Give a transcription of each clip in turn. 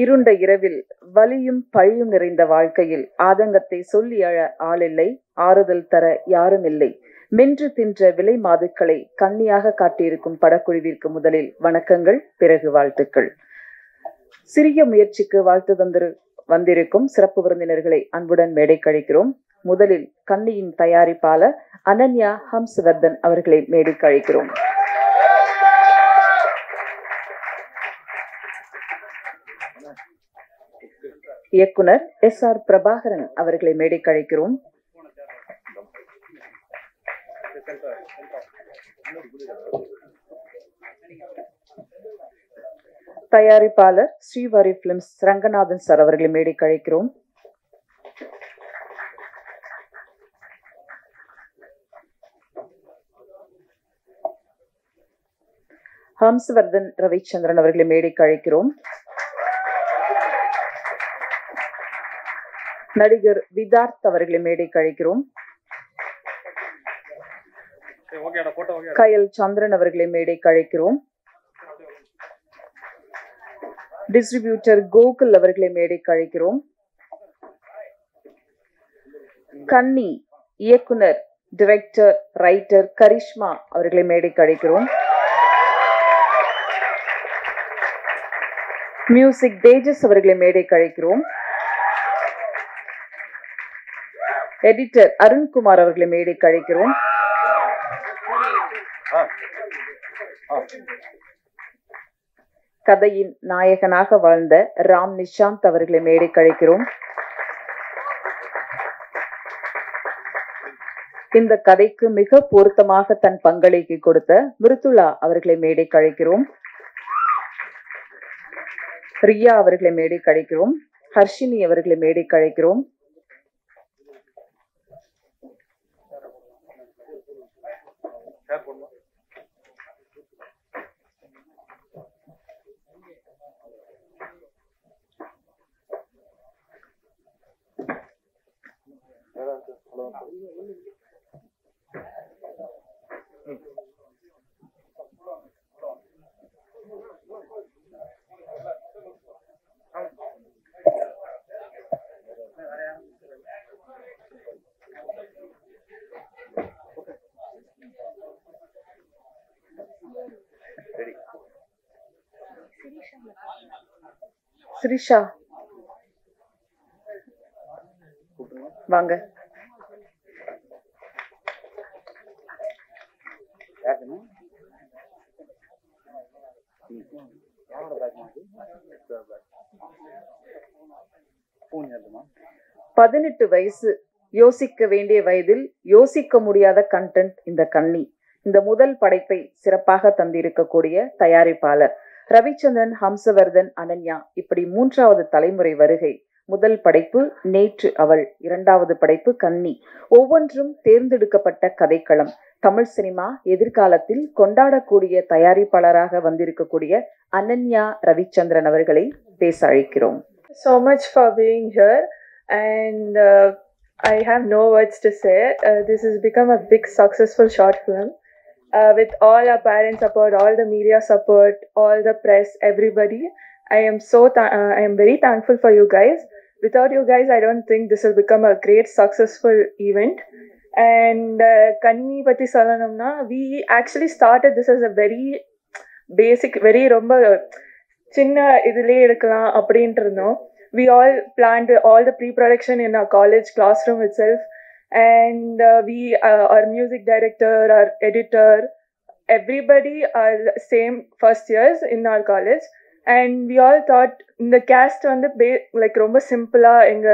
இருண்ட இரவில் வலியும் பழியும் நிறைந்த வாழ்க்கையில் ஆதங்கத்தை சொல்லி அழ ஆளில்லை, ஆறுதல் தர யாரும் இல்லை. மென்று தின்ற விலை மாதுக்களை கண்ணியாக காட்டியிருக்கும் படக்குழுவிற்கு முதலில் வணக்கங்கள், பிறகு வாழ்த்துக்கள். சிறிய முயற்சிக்கு வாழ்த்து வந்திருக்கும் சிறப்பு விருந்தினர்களை அன்புடன் மேடை கழிக்கிறோம். முதலில் கண்ணியின் தயாரிப்பாளர் அனன்யா ஹம்சவர்தன் அவர்களை மேடை கழிக்கிறோம். இயக்குனர் SR பிரபாகரன் அவர்களை மேடை கழிக்கிறோம். தயாரிப்பாளர் ஸ்ரீவாரி பிலிம்ஸ் ரங்கநாதன் சார் அவர்களை மேடை கழிக்கிறோம். ஹம்சவர்தன் ரவிச்சந்திரன் அவர்களை மேடை கழிக்கிறோம். நடிகர் விதார்த் அவர்களை மேடை கழிக்கிறோம். கயல் சந்திரன் அவர்களை மேடை கழிக்கிறோம். டிஸ்ட்ரிபியூட்டர் கோகுல் அவர்களை மேடை கழிக்கிறோம். கன்னி இயக்குனர், டைரக்டர், ரைட்டர் கரிஷ்மா அவர்களை மேடை கழிக்கிறோம். மியூசிக் தேஜஸ் அவர்களை மேடை கழிக்கிறோம். எடிட்டர் அருண்குமார் அவர்களை மேடை கழிக்கிறோம். கதையின் நாயகனாக வாழ்ந்த ராம் நிஷாந்த் அவர்களை மேடை கழிக்கிறோம். இந்த கதைக்கு மிக பொருத்தமாக தன் பங்களிப்பை கொடுத்த மிருதுளா அவர்களை மேடை கழிக்கிறோம். ரியா அவர்களை மேடை கழிக்கிறோம். ஹர்ஷினி அவர்களை மேடை கழிக்கிறோம். ஸ்ரீஷா வாங்க. பதினெட்டு வயசு, யோசிக்க வேண்டிய வயதில் யோசிக்க முடியாத கண்டென்ட் இந்த கன்னி. இந்த முதல் படைப்பை சிறப்பாக தந்திருக்கக்கூடிய தயாரிப்பாளர் ரவிச்சந்திரன், ஹம்சவர்தன், அனன்யா, இப்படி மூன்றாவது தலைமுறை வருகை. முதல் படைப்பு நேற்று அவள், இரண்டாவது படைப்பு கன்னி. ஒவ்வொன்றும் தேர்ந்தெடுக்கப்பட்ட கதைக்களம். தமிழ் சினிமா எதிர்காலத்தில் கொண்டாடக்கூடிய தயாரிப்பாளராக வந்திருக்கக்கூடிய அனன்யா ரவிச்சந்திரன் அவர்களை பேச அழைக்கிறோம். So much for being here, and I have no words to say. This has become a big successful short film. With all our parents' support, all the media support, all the press, everybody, I am very thankful for you guys. Without you guys, I don't think this will become a great successful event. And Kanni patti solanamna, we actually started this as a very basic, very romba chinna idile edukalam அப்படின்ட்டு இருந்தோம். We all planned all the pre-production in our college classroom itself. And our music director, our editor, everybody are same first years in our college, and we all thought the cast வந்து like ரொம்ப சிம்பிளா எங்க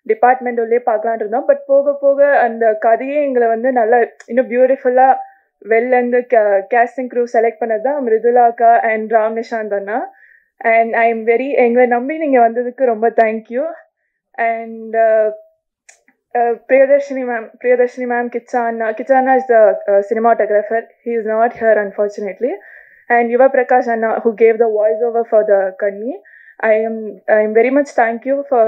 department உள்ளே பார்க்கலான்னு இருந்தோம். But போக போக அந்த கதையே எங்களை வந்து நல்லா இன்னும் பியூட்டிஃபுல்லா வெளில இருந்து கேஸ்டிங் க்ரூ செலக்ட் பண்ணது தான் மிருதுளா அக்கா அண்ட் ராம் நிஷாந்த் அண்ணா. அண்ட் ஐ எம் வெரி, எங்களை நம்பி நீங்க வந்ததுக்கு ரொம்ப thank you. And Priyadarshini ma'am, Kichana is the cinematographer. He is not here unfortunately. And Yuva Prakash Anna, who gave the voiceover for the Kanni. I am very much thank you for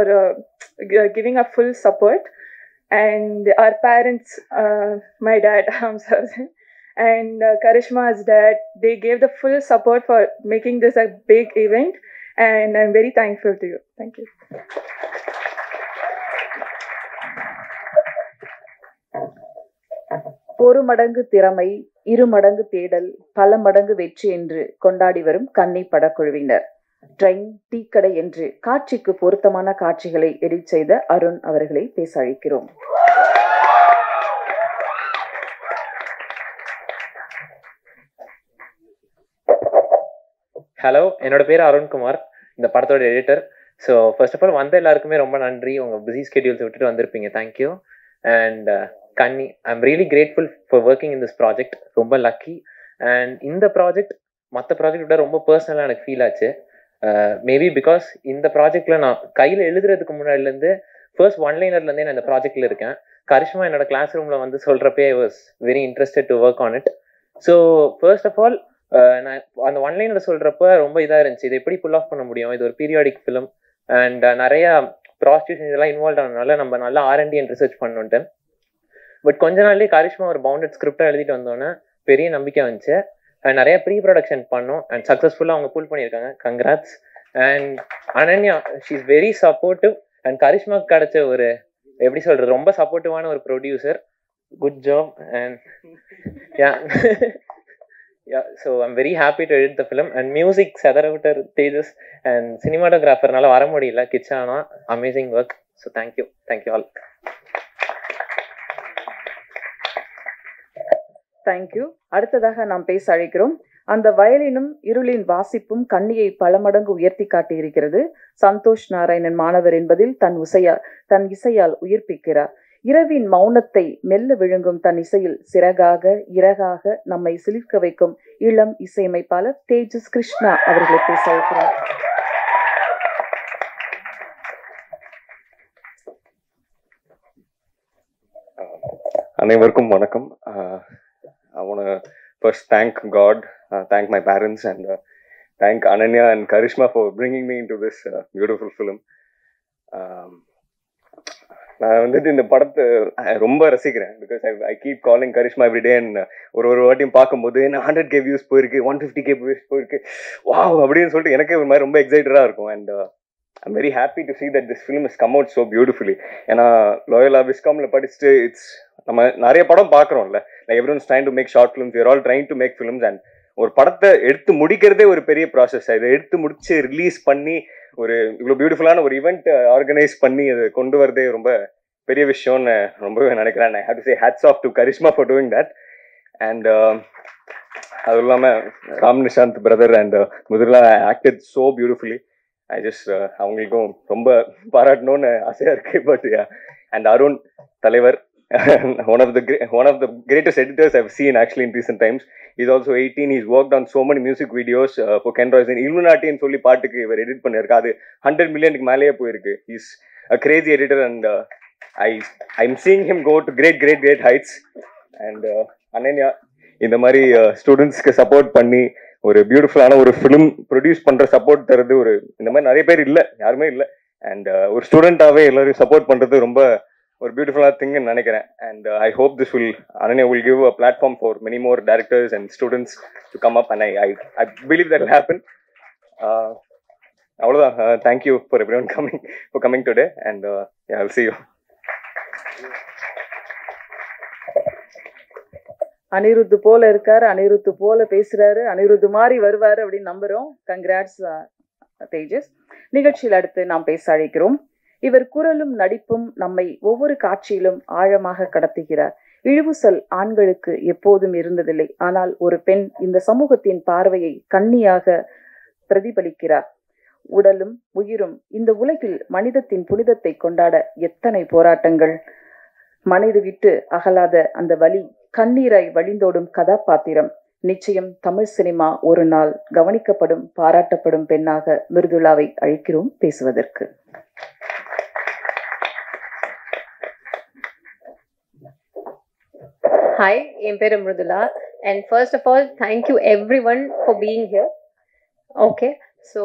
giving a full support. And our parents, my dad, and Karishma's dad, they gave the full support for making this a big event. and I'm very thankful to you. Thank you. ஒரு மடங்கு திறமை, இரு மடங்கு தேடல், பல மடங்கு வெற்றி என்று கொண்டாடி வரும் கன்னி படக்குழுவினர். ட்ரெயின், டீக்கடை என்று காட்சிக்கு பொருத்தமான காட்சிகளை எடிட் செய்த அருண் அவர்களை பேச அழைக்கிறோம். ஹலோ, என்னோட பேர் அருண்குமார், இந்த படத்தோட editor. So first of all வந்த எல்லாருக்குமே ரொம்ப நன்றி. உங்கள் பிஸி ஸ்கெடியூல்ஸ் விட்டுட்டு வந்திருப்பீங்க, தேங்க்யூ. அண்ட் கன்னி, I am really grateful for working in this project. ரொம்ப லக்கி. அண்ட் இந்த ப்ராஜெக்ட் மற்ற ப்ராஜெக்ட் விட ரொம்ப பர்சனலாக எனக்கு ஃபீல் ஆச்சு. மேபி பிகாஸ் இந்த ப்ராஜெக்டில் நான் கையில் எழுதுறதுக்கு முன்னாடிலேருந்து ஃபர்ஸ்ட் ஒன்லைனர்லேருந்தே நான் இந்த ப்ராஜெக்டில் இருக்கேன். கரிஷ்மா என்னோட கிளாஸ் ரூமில் வந்து சொல்கிறப்பே I was very interested to work on it. So first of all நான் அந்த ஒன்லைனில் சொல்கிறப்ப ரொம்ப இதாக இருந்துச்சு, இது எப்படி புல் ஆஃப் பண்ண முடியும், இது ஒரு பீரியாடிக் ஃபிலிம் அண்ட் நிறையா ப்ராஸ்டியூஷன் இதெல்லாம் இன்வால்வ் ஆனதுனால நம்ம நல்லா R&D அண்ட் ரிசர்ச் பண்ணிட்டு. பட் கொஞ்ச நாள்லேயே கரிஷ்மா ஒரு பவுண்டட் ஸ்கிரிப்டாக எழுதிட்டு வந்தோன்னே பெரிய நம்பிக்கை வந்துச்சு. அண்ட் நிறைய ப்ரீ ப்ரொடக்ஷன் பண்ணோம் அண்ட் சக்ஸஸ்ஃபுல்லாக அவங்க புல் பண்ணியிருக்காங்க. Congrats. And Ananya, she is very supportive. And கரிஷ்மாவுக்கு கிடைச்ச ஒரு எப்படி சொல்கிறது, ரொம்ப சப்போர்ட்டிவான ஒரு producer. Good job. And yeah, so I'm very happy to edit the film. And music, Sadaravuttar, Tejas, and cinematographer nala vara mudiyala, Kichana, amazing work. So thank you all. Thank you. அடுத்ததாக நாம் பேச அழைக்கிறோம். அந்த வயலினும் இருளின் வாசிப்பும் கண்ணியை பல மடங்கு உயர்த்தி காட்டி இருக்கிறது. சந்தோஷ் நாராயணன் மாணவர் என்பதில் தன் இசையால் உயிர்ப்பிக்கிறார். இரவின் மௌனத்தை மெல்ல விழுங்கும் தன் இசையில் சிறகாக இறகாக நம்மை சிலிர்க்க வைக்கும் இளம் இசையமைப்பாளர் தேஜஸ் கிருஷ்ணா அவர்களை பேச வைக்கிறோம். அனைவருக்கும் வணக்கம். I want to first thank God, thank my parents, and thank Ananya and Karishma for bringing me into this beautiful film. நான் வந்துட்டு இந்த படத்தை ரொம்ப ரசிக்கிறேன். Because I keep calling Karishma every day. And ஒரு வாட்டியும் பார்க்கும்போது என்ன 100K வியூஸ் போயிருக்கு, 150K வியூஸ் போயிருக்கு, வாவ் அப்படின்னு சொல்லிட்டு எனக்கு ஒரு மாதிரி ரொம்ப எக்ஸைட்டடாக இருக்கும். And I'm very happy to see that this film is come out so beautifully. ஏன்னா லோயலா விஸ்காமில் படிச்சுட்டு நம்ம நிறைய படம் பார்க்குறோம்ல, like everyone's trying to make short films, you're all trying to make films. And ஒரு படத்தை எடுத்து முடிக்கிறதே ஒரு பெரிய ப்ராசஸ். அதை எடுத்து முடிச்சு ரிலீஸ் பண்ணி ஒரு இவ்வளோ பியூட்டிஃபுல்லான ஒரு ஈவெண்ட் ஆர்கனைஸ் பண்ணி அதை கொண்டு வரதே ரொம்ப பெரிய விஷயம்னு ரொம்பவே நினைக்கிறேன். I have to say hats off to Karishma for doing that. And அதுவும் இல்லாமல் ராம் நிஷாந்த் பிரதர் அண்ட் முதல்ல acted so beautifully. I just அவங்களுக்கும் ரொம்ப பாராட்டணும்னு ஆசையாக இருக்கு. பட் அண்ட் அருண் தலைவர், one of the greatest editors I've seen actually in recent times. He's also 18. He's worked on so many music videos for Ken Roizen. Illuminati ன்னு சொல்லி பாட்டுக்கு இவர் edit பண்ணியிருக்கா. அது 100 மில்லியனுக்கு மேலேயே போயிருக்கு. He's a crazy editor and I'm seeing him go to great heights. And Ananya இந்த மாதிரி ஸ்டூடெண்ட்ஸ்க்கு சப்போர்ட் பண்ணி ஒரு பியூட்டிஃபுல்லான ஒரு ஃபிலிம் ப்ரொடியூஸ் பண்ணுற சப்போர்ட் தருது ஒரு இந்த மாதிரி நிறைய பேர் இல்லை, யாருமே இல்லை. அண்ட் ஒரு ஸ்டூடெண்ட்டாகவே எல்லாரும் சப்போர்ட் பண்ணுறது ரொம்ப ஒரு பியூட்டிஃபுல்லான திங்னு நினைக்கிறேன். And I hope this will Ananya will give a platform for many more directors and students to come up, and I believe that will happen. அவ்வளோதான். Thank you for everyone coming today, and yeah, I'll see you. Anirudh போல இருக்காரு, அனிருத்து போல பேசுறாரு, அனிருத்து மாதிரி வருவாரு அப்படின்னு நம்புறோம். Congrats தேஜஸ். நிகழ்ச்சியில் அடுத்து நாம் பேச அழைக்கிறோம். இவர் குரலும் நடிப்பும் நம்மை ஒவ்வொரு காட்சியிலும் ஆழமாக கடத்துகிறார். இழிவுசல் ஆண்களுக்கு எப்போதும் இருந்ததில்லை, ஆனால் ஒரு பெண் இந்த சமூகத்தின் பார்வையை கண்ணியாக பிரதிபலிக்கிறார். உடலும் உயிரும் இந்த உலகில் மனிதத்தின் புனிதத்தை கொண்டாட எத்தனை போராட்டங்கள். மனித விட்டு அகலாத அந்த வலி கண்ணீராய் வழிந்தோடும் கதாபாத்திரம். நிச்சயம் தமிழ் சினிமா ஒரு நாள் கவனிக்கப்படும், பாராட்டப்படும் பெண்ணாக மிருதுளாவை அழைக்கிறோம் பேசுவதற்கு. Hi, என் பேரு Mridula. And first of all, thank you everyone for being here. Okay, so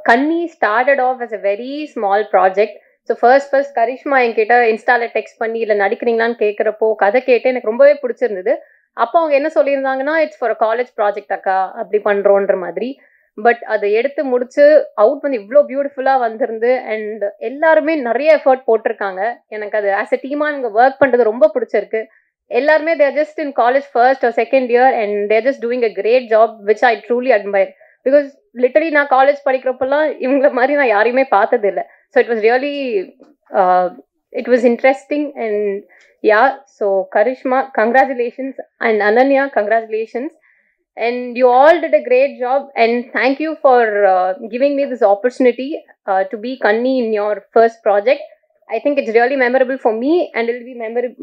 Kanni started off as a very small project. So first Karishma என்கிட்ட இன்ஸ்டால டெக்ஸ்ட் பண்ணி இல்லை நடிக்கிறீங்களான்னு கேட்குறப்போ கதை கேட்டு எனக்கு ரொம்பவே பிடிச்சிருந்தது. அப்போ அவங்க என்ன சொல்லியிருந்தாங்கன்னா, it's for a college project அக்கா, அப்படி பண்ணுறோன்ற மாதிரி. பட் அதை எடுத்து முடிச்சு அவுட் வந்து இவ்வளோ பியூட்டிஃபுல்லாக வந்திருந்து அண்ட் எல்லாருமே நிறைய எஃபர்ட் போட்டிருக்காங்க. எனக்கு அது ஆஸ் எ டீமாக இங்கே ஒர்க் பண்ணுறது ரொம்ப பிடிச்சிருக்கு. எல்லாருமே there just in college first or second year and there just doing a great job which I truly admire. Because literally நான் காலேஜ் படிக்கிறப்பெல்லாம் இவங்கள மாதிரி நான் யாரையுமே பார்த்தது இல்லை. So it was really it was interesting. And yeah, so Karishma, congratulations, and Ananya, congratulations, and you all did a great job, and thank you for giving me this opportunity to be Kanni in your first project. I think it's really memorable for me, and it will be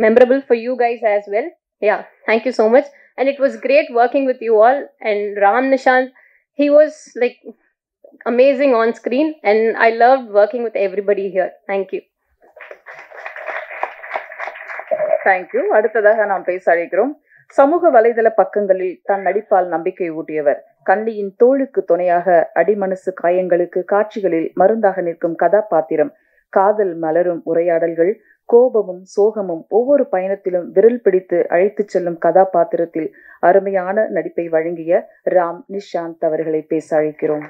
memorable for you guys as well. Yeah, thank you so much, and it was great working with you all. And Ram Nishant, he was like amazing on screen, and I loved working with everybody here. Thank you. Thank you. அடுத்ததாக நாம் பேச அழைக்கிறோம். சமூக வலைதள பக்கங்களில் தன் நடிப்பால் நம்பிக்கை ஊட்டியவர், கன்னியின் தோளுக்கு துணையாக அடிமனசு காயங்களுக்கு காட்சிகளில் மருந்தாக நிற்கும் கதாபாத்திரம், காதல் மலரும் உரையாடல்கள், கோபமும் சோகமும் ஒவ்வொரு பயணத்திலும் விரல் பிடித்து அழைத்துச் செல்லும் கதாபாத்திரத்தில் அருமையான நடிப்பை வழங்கிய ராம் நிஷாந்த் அவர்களை பேச அழைக்கிறோம்.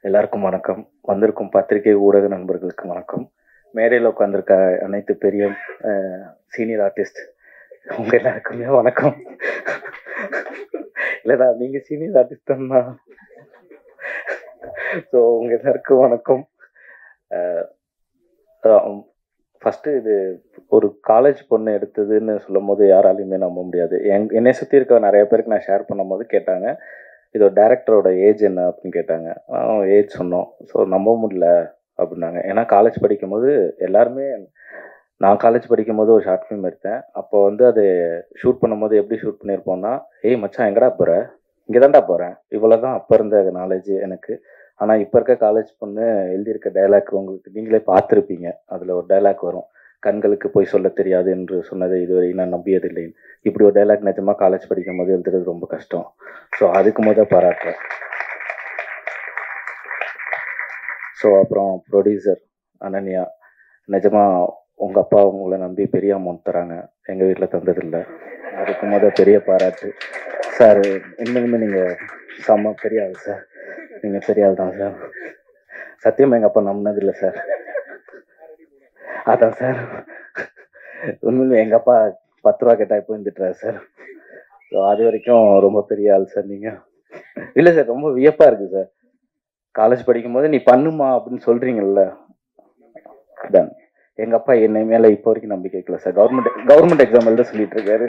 எல்லாருக்கும் வணக்கம். வந்திருக்கும் பத்திரிகை ஊடக நண்பர்களுக்கு வணக்கம். மேடையில் உட்காந்துருக்க அனைத்து பெரிய சீனியர் ஆர்டிஸ்ட் உங்க எல்லாருக்குமே வணக்கம். இல்லைடா, நீங்க சீனியர் ஆர்டிஸ்ட் தான். ஸோ உங்க எல்லாருக்கும் வணக்கம். ஃபர்ஸ்ட், இது ஒரு காலேஜ் பொண்ணு எடுத்ததுன்னு சொல்லும் போது யாராலையுமே நம்ப முடியாது. என்னை சுற்றி இருக்க நிறைய பேருக்கு நான் ஷேர் பண்ணும் போது கேட்டாங்க, இதோ டேரக்டரோட ஏஜ் என்ன அப்படின்னு கேட்டாங்க. ஏஜ் சொன்னோம். ஸோ நம்ப முடியல அப்படின்னாங்க. ஏன்னா காலேஜ் படிக்கும்போது எல்லாருமே, நான் காலேஜ் படிக்கும்போது ஒரு ஷார்ட் ஃபிலிம் எடுத்தேன். அப்போ வந்து அது ஷூட் பண்ணும்போது எப்படி ஷூட் பண்ணியிருப்போம்னா, ஏய் மச்சான் எங்கடா போகிற, இங்கே தான்டா போகிறேன், இவ்வளோ தான் அப்போ இருந்த நாலேஜ் எனக்கு. ஆனால் இப்போ இருக்க காலேஜ் பொண்ணு எழுதியிருக்க டைலாக் உங்களுக்கு நீங்களே பார்த்துருப்பீங்க. அதில் ஒரு டைலாக் வரும், கண்களுக்கு போய் சொல்ல தெரியாது என்று சொன்னதை இதுவரை நான் நம்பியதில்லை. இப்படி ஒரு டைலாக் நிஜமாக காலேஜ் படிக்கும் போது எழுதுறது ரொம்ப கஷ்டம். ஸோ அதுக்கு முதல் பாராட்டுறேன். ஸோ அப்புறம் ப்ரொடியூசர் அனன்யா, நிஜமாக உங்கள் அப்பா உங்களை நம்பி பெரிய அமௌண்ட் தராங்க, எங்கள் வீட்டில் தந்ததில்லை. அதுக்கு முதல் பெரிய பாராட்டு சார். இன்னுமே நீங்கள் செம்ம பெரிய ஆள் சார், நீங்கள் பெரிய ஆள் தான் சார். சத்தியமாக எங்கள் அப்பா நம்பினதில்லை சார். அதான் சார், உண்மையிலே எங்கள் அப்பா 10 ரூபா கேட்டால் இப்போ வந்துட்டுறாரு சார். ஸோ அது வரைக்கும் ரொம்ப பெரிய ஆள் சார் நீங்கள். இல்லை சார், ரொம்ப வியப்பாக இருக்குது சார். காலேஜ் படிக்கும்போது நீ பண்ணுமா அப்படின்னு சொல்கிறீங்கல்ல, அதான் எங்கள் அப்பா என்னை மேலே இப்போ வரைக்கும் நம்பிக்கை வைக்கல சார். கவர்மெண்ட் எக்ஸாம் எழுத சொல்லிட்டு இருக்காரு.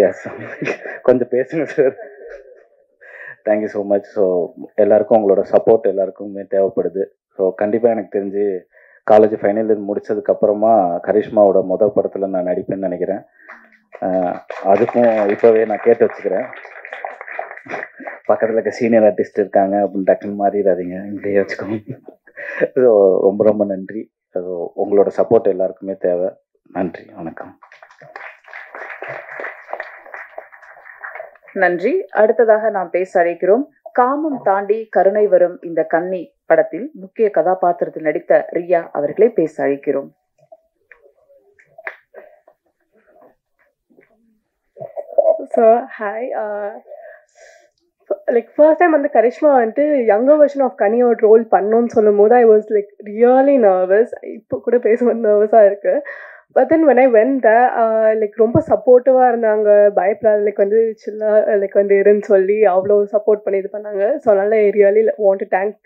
எஸ், கொஞ்சம் பேசுங்க sir. Thank you so much. So எல்லாருக்கும் உங்களோட சப்போர்ட் எல்லாருக்குமே தேவைப்படுது. ஸோ கண்டிப்பாக எனக்கு தெரிஞ்சு காலேஜ் ஃபைனல் இயர் முடிச்சதுக்கப்புறமா கரிஷ்மாவோட முதல் படத்தில் நான் நடிப்பேன்னு நினைக்கிறேன். அதுக்கும் இப்போவே நான் கேட்டு வச்சுக்கிறேன். பக்கத்தில் இருக்க சீனியர் ஆர்டிஸ்ட் இருக்காங்க அப்படின்னு டக்குன்னு மாறிடாதீங்க, இப்படியே வச்சுக்கோங்க. ஸோ ரொம்ப ரொம்ப நன்றி. உங்களோட சப்போர்ட் எல்லாருக்குமே தேவை. நன்றி, வணக்கம். நன்றி. அடுத்ததாக நாம் பேச அழைக்கிறோம். காமம் தாண்டி கருணை வரும் இந்த கன்னி படத்தில் முக்கிய கதாபாத்திரத்தில் நடித்த ரியா அவர்களை பேச அழைக்கிறோம். So hi, like first time வந்து கரிஷ்மா வந்துட்டு younger version of கனியோட ரோல் பண்ணோன்னு சொல்லும் போது I was like really nervous. இப்போ கூட பேசும்போது நர்வஸாக இருக்கு. But then when I went there, like ரொம்ப சப்போர்ட்டிவாக இருந்தாங்க, பயப்படாது, லைக் வந்து சில்லாக லைக் வந்து இருன்னு சொல்லி அவ்வளோ சப்போர்ட் பண்ணி இது பண்ணாங்க. ஸோ அதனால I really want to thank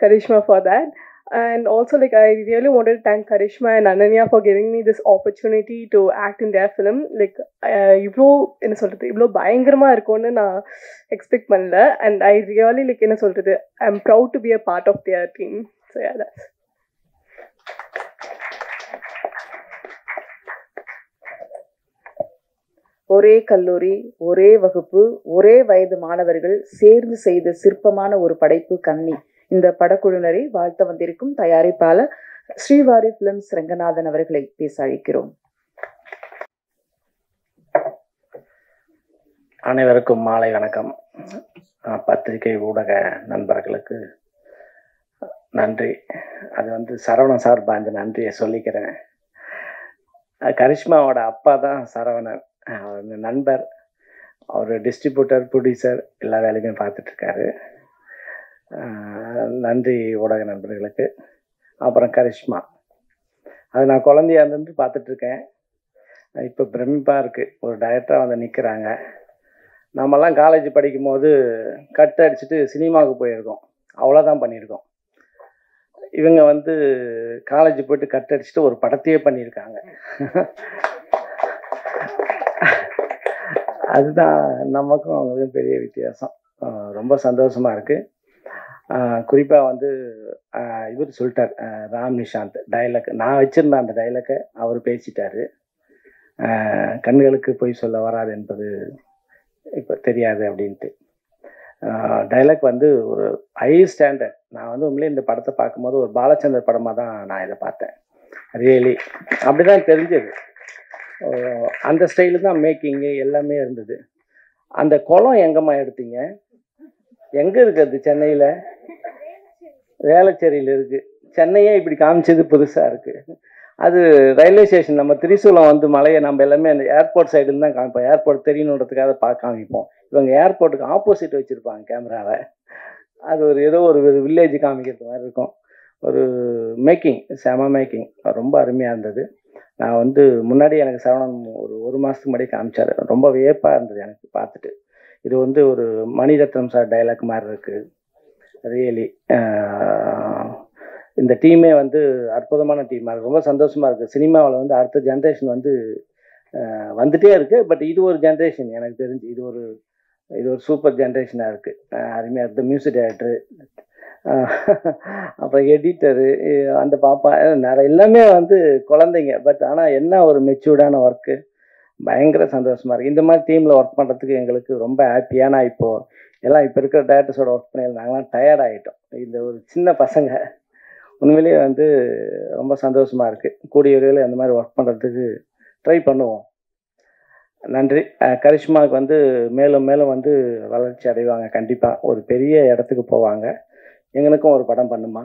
Karishma for that. And also like I really wanted to thank Karishma and Ananya for giving me this opportunity to act in their film. Like இவ்வளோ என்ன சொல்கிறது, இவ்வளோ பயங்கரமாக இருக்கும்னு நான் expect பண்ணல. And I really like என்ன சொல்கிறது, I'm proud to be a part of their team. So yeah, that's. ஒரே கல்லூரி, ஒரே வகுப்பு, ஒரே வயது மாணவர்கள் சேர்ந்து செய்த சிற்பமான ஒரு படைப்பு கன்னி. இந்த படக்குழுவினரை வாழ்த்த வந்திருக்கும் தயாரிப்பாளர் ஸ்ரீவாரி பிலிம்ஸ் ரங்கநாதன் அவர்களை பேச அழைக்கிறோம். அனைவருக்கும் மாலை வணக்கம். பத்திரிகை ஊடக நண்பர்களுக்கு நன்றி. அது வந்து சரவணன் சார் அந்த நன்றியை சொல்லிக்கிறேன். கரிஷ்மாவோட அப்பா தான் சரவணன், அவர் நண்பர். அவர் டிஸ்ட்ரிபியூட்டர், ப்ரொடியூசர் எல்லா வேலையுமே பார்த்துட்ருக்காரு. நன்றி ஊடக நண்பர்களுக்கு. அப்புறம் கரிஷ்மா, அது நான் குழந்தையா இருந்து பார்த்துட்ருக்கேன். இப்போ பிரமிப்பாக இருக்குது, ஒரு டைரக்டராக வந்து நிற்கிறாங்க. நம்மலாம் காலேஜ் படிக்கும் போது கட் அடிச்சுட்டு சினிமாவுக்கு போயிருக்கோம், அவ்வளோதான் பண்ணியிருக்கோம். இவங்க வந்து காலேஜ் போய்ட்டு கட் அடிச்சுட்டு ஒரு படத்தையே பண்ணியிருக்காங்க. அதுதான் நமக்கும் அவங்களுக்கும் பெரிய வித்தியாசம். ரொம்ப சந்தோஷமாக இருக்குது. குறிப்பாக வந்து இவர் சொல்லிட்டார், ராம் நிஷாந்த் டைலாக், நான் வச்சுருந்தேன் அந்த டைலாக்கை அவர் பேசிட்டார். கண்களுக்கு பொய் சொல்ல வராது என்பது இப்போ தெரியாது அப்படின்ட்டு. டைலாக் வந்து ஒரு ஹை ஸ்டாண்டர்ட். நான் வந்து உண்மையிலே இந்த படத்தை பார்க்கும்போது ஒரு பாலச்சந்தர் படமாக தான் நான் இதை பார்த்தேன். ரியலி அப்படி தான் தெரிஞ்சது. அந்த ஸ்டைலு தான் மேக்கிங்கு எல்லாமே இருந்தது. அந்த குளம் எங்கம்மா எடுத்தீங்க? எங்கே இருக்குது? சென்னையில் வேளச்சேரியில் இருக்குது. சென்னையே இப்படி காமிச்சது புதுசாக இருக்குது. அது ரயில்வே ஸ்டேஷன், நம்ம திரிசூலம் வந்து மலையை நம்ம எல்லாமே அந்த ஏர்போர்ட் சைடுன்னு தான் காமிப்போம். ஏர்போர்ட் தெரியணுன்றதுக்காக காமிப்போம். இவங்க ஏர்போர்ட்டுக்கு ஆப்போசிட் வச்சுருப்பாங்க கேமராவை. அது ஒரு ஏதோ ஒரு வில்லேஜ் காமிக்கிறது மாதிரி இருக்கும். ஒரு மேக்கிங், செம மேக்கிங், ரொம்ப அருமையாக இருந்தது. நான் வந்து முன்னாடி எனக்கு சரவணன் ஒரு மாதத்துக்கு முன்னாடி காமிச்சார். ரொம்ப வியப்பாக இருந்தது எனக்கு பார்த்துட்டு. இது வந்து ஒரு மணிரத்னம் சார் டைலாக் மாதிரி இருக்குது. ரியலி இந்த டீமே வந்து அற்புதமான டீமாக இருக்குது. ரொம்ப சந்தோஷமாக இருக்குது. சினிமாவில் வந்து அடுத்த ஜென்ரேஷன் வந்து வந்துகிட்டே இருக்குது. பட் இது ஒரு ஜென்ரேஷன் எனக்கு தெரிஞ்சு இது ஒரு சூப்பர் ஜென்ரேஷனாக இருக்குது. அருமையாக இருக்குது. மியூசிக் டைரக்டரு, அப்புறம் எடிட்டரு, அந்த பாப்பா, நிறைய எல்லாமே வந்து குழந்தைங்க. பட் ஆனால் என்ன ஒரு மெச்சூர்டான ஒர்க்கு, பயங்கர சந்தோஷமாக இருக்குது. இந்த மாதிரி டீமில் ஒர்க் பண்ணுறதுக்கு எங்களுக்கு ரொம்ப ஹாப்பியான. இப்போது எல்லாம் இப்போ இருக்கிற டேரக்டர்ஸோட ஒர்க் பண்ணி நாங்களாம் டயர்ட் ஆகிட்டோம். இந்த ஒரு சின்ன பசங்க உண்மையிலேயே வந்து ரொம்ப சந்தோஷமாக இருக்குது. கூடிய விரைவில் அந்த மாதிரி ஒர்க் பண்ணுறதுக்கு ட்ரை பண்ணுவோம். நன்றி. கரிஷ்மாவுக்கு வந்து மேலும் மேலும் வந்து வளர்ச்சி அடைவாங்க. கண்டிப்பாக ஒரு பெரிய இடத்துக்கு போவாங்க. எங்களுக்கும் ஒரு படம் பண்ணுமா?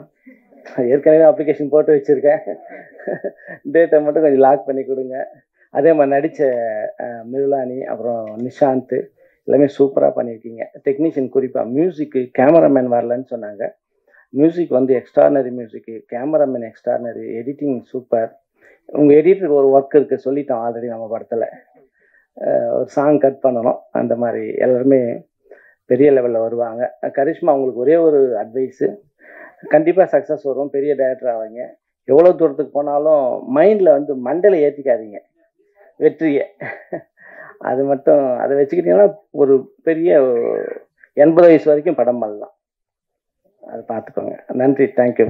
ஏற்கனவே அப்ளிகேஷன் போட்டு வச்சுருக்கேன். டேட்டை மட்டும் கொஞ்சம் லாக் பண்ணி கொடுங்க. அதே மாதிரி நடித்த மிருலானி, அப்புறம் நிஷாந்த் எல்லாமே சூப்பராக பண்ணியிருக்கீங்க. டெக்னீஷியன் குறிப்பாக மியூசிக்கு கேமராமேன் வரலன்னு சொன்னாங்க. மியூசிக் வந்து எக்ஸ்ட்ரானரி மியூசிக்கு, கேமராமேன் எக்ஸ்ட்ரானரி, எடிட்டிங் சூப்பர். உங்கள் எடிட்டருக்கு ஒரு ஒர்க் இருக்குது, சொல்லிட்டோம் ஆல்ரெடி நம்ம படத்தில். ஒரு சாங் கட் பண்ணணும். அந்த மாதிரி எல்லாருமே பெரிய லெவலில் வருவாங்க. கரிஷ்மா, உங்களுக்கு ஒரே ஒரு அட்வைஸு, கண்டிப்பாக சக்ஸஸ் வரும், பெரிய டைரக்டர் ஆவாங்க. எவ்வளோ தூரத்துக்கு போனாலும் மைண்டில் வந்து மண்டையில் ஏற்றிக்காதீங்க வெற்றியை. அது மட்டும் அதை வச்சுக்கிட்டிங்கன்னா ஒரு பெரிய 80 வயசு வரைக்கும் படம் பண்ணலாம். அதை பார்த்துக்கோங்க. நன்றி. தேங்க்யூ.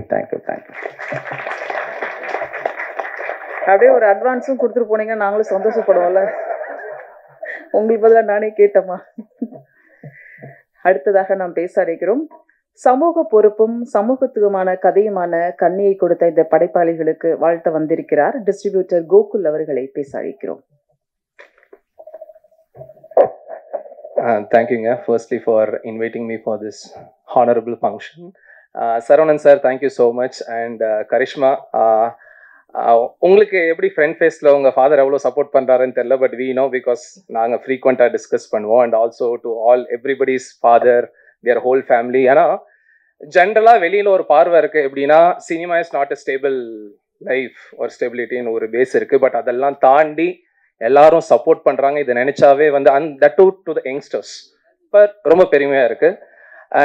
அப்படியே ஒரு அட்வான்ஸும் கொடுத்துட்டு போனீங்கன்னா நாங்களும் சந்தோஷப்படுவோம்ல. உங்களுக்கு பதிலாக நானே கேட்டேம்மா. அடுத்ததாக நாம் பேச அழைக்கிறோம். சமூக பொறுப்பும் சமூகத்துவமான கதையுமான கண்ணியை கொடுத்த இந்த படைப்பாளிகளுக்கு வாழ்த்த வந்திருக்கிறார் டிஸ்ட்ரிபியூட்டர் கோகுல் அவர்களை பேச அழைக்கிறோம். Thank you, firstly, for inviting me for this honorable function. Saravanan sir, thank you so much. And Karishma, உங்களுக்கு எப்படி ஃப்ரெண்ட் ஃபேஸில் உங்கள் ஃபாதர் எவ்வளோ சப்போர்ட் பண்ணுறாருன்னு தெரியல. பட் வி நோ, பிகாஸ் நாங்கள் ஃப்ரீக்வெண்ட்டாக டிஸ்கஸ் பண்ணுவோம். And also to all everybody's father, their whole family. ஏன்னா ஜென்ரலாக வெளியில் ஒரு பார்வை இருக்குது எப்படின்னா, cinema is not a stable life, ஒரு ஸ்டெபிலிட்டின்னு ஒரு பேஸ் இருக்குது. பட் அதெல்லாம் தாண்டி எல்லாரும் சப்போர்ட் பண்ணுறாங்க. இதை நினைச்சாவே வந்து and that to the youngsters but ரொம்ப பெருமையாக இருக்குது.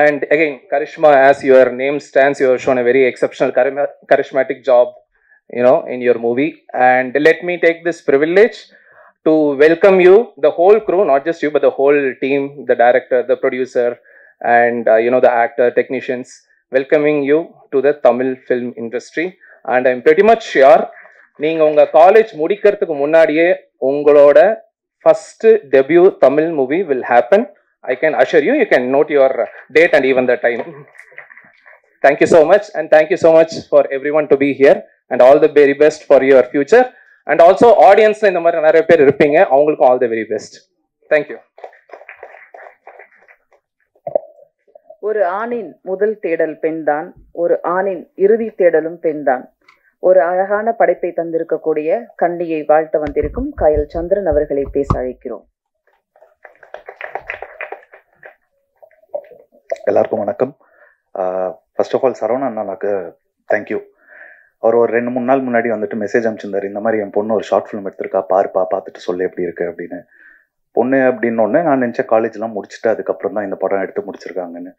And again Karishma, as your name stands, you have shown a very exceptional charismatic job, in your movie. And let me take this privilege to welcome you, the whole crew, not just you, but the whole team, the director, the producer, and the actor, technicians, welcoming you to the Tamil film industry. And I'm pretty much sure நீங்க உங்க college முடிக்கிறதுக்கு முன்னாடியே உங்களோட first debut Tamil movie will happen. I can assure you, you can note your date and even the time. Thank you so much, and thank you so much for everyone to be here, and all the very best for your future. And also audience la indha mari nariya per irupinga, avangalukku all the very best. Thank you. ஒரு ஆணின் முதல் தேடல் பெண்தான், ஒரு ஆணின் இறுதி தேடலும் பெண்தான். ஒரு அழகான படைப்பை தந்திருக்கக்கூடிய கன்னியை வாழ்த்த வந்திருக்கும் கயல் சந்திரன் அவர்களை பேச அழைக்கிறோம். எல்லாருக்கும் வணக்கம். ஃபர்ஸ்ட் ஆஃப் ஆல் சரவணன் அண்ணாக்கு தேங்க்யூ. அவர் ஒரு 2-3 நாள் முன்னாடி வந்துட்டு மெசேஜ் அனுப்பிச்சிருந்தாரு, இந்த மாதிரி என் பொண்ணு ஒரு ஷார்ட் ஃபிலிம் எடுத்திருக்கா, பாருப்பா, பார்த்துட்டு சொல்லு எப்படி இருக்கு அப்படின்னு. பொண்ணு அப்படின்னோடனே நான் நினச்ச காலேஜ்லாம் முடிச்சுட்டு அதுக்கப்புறம் தான் இந்த படம் எடுத்து முடிச்சிருக்காங்கன்னு.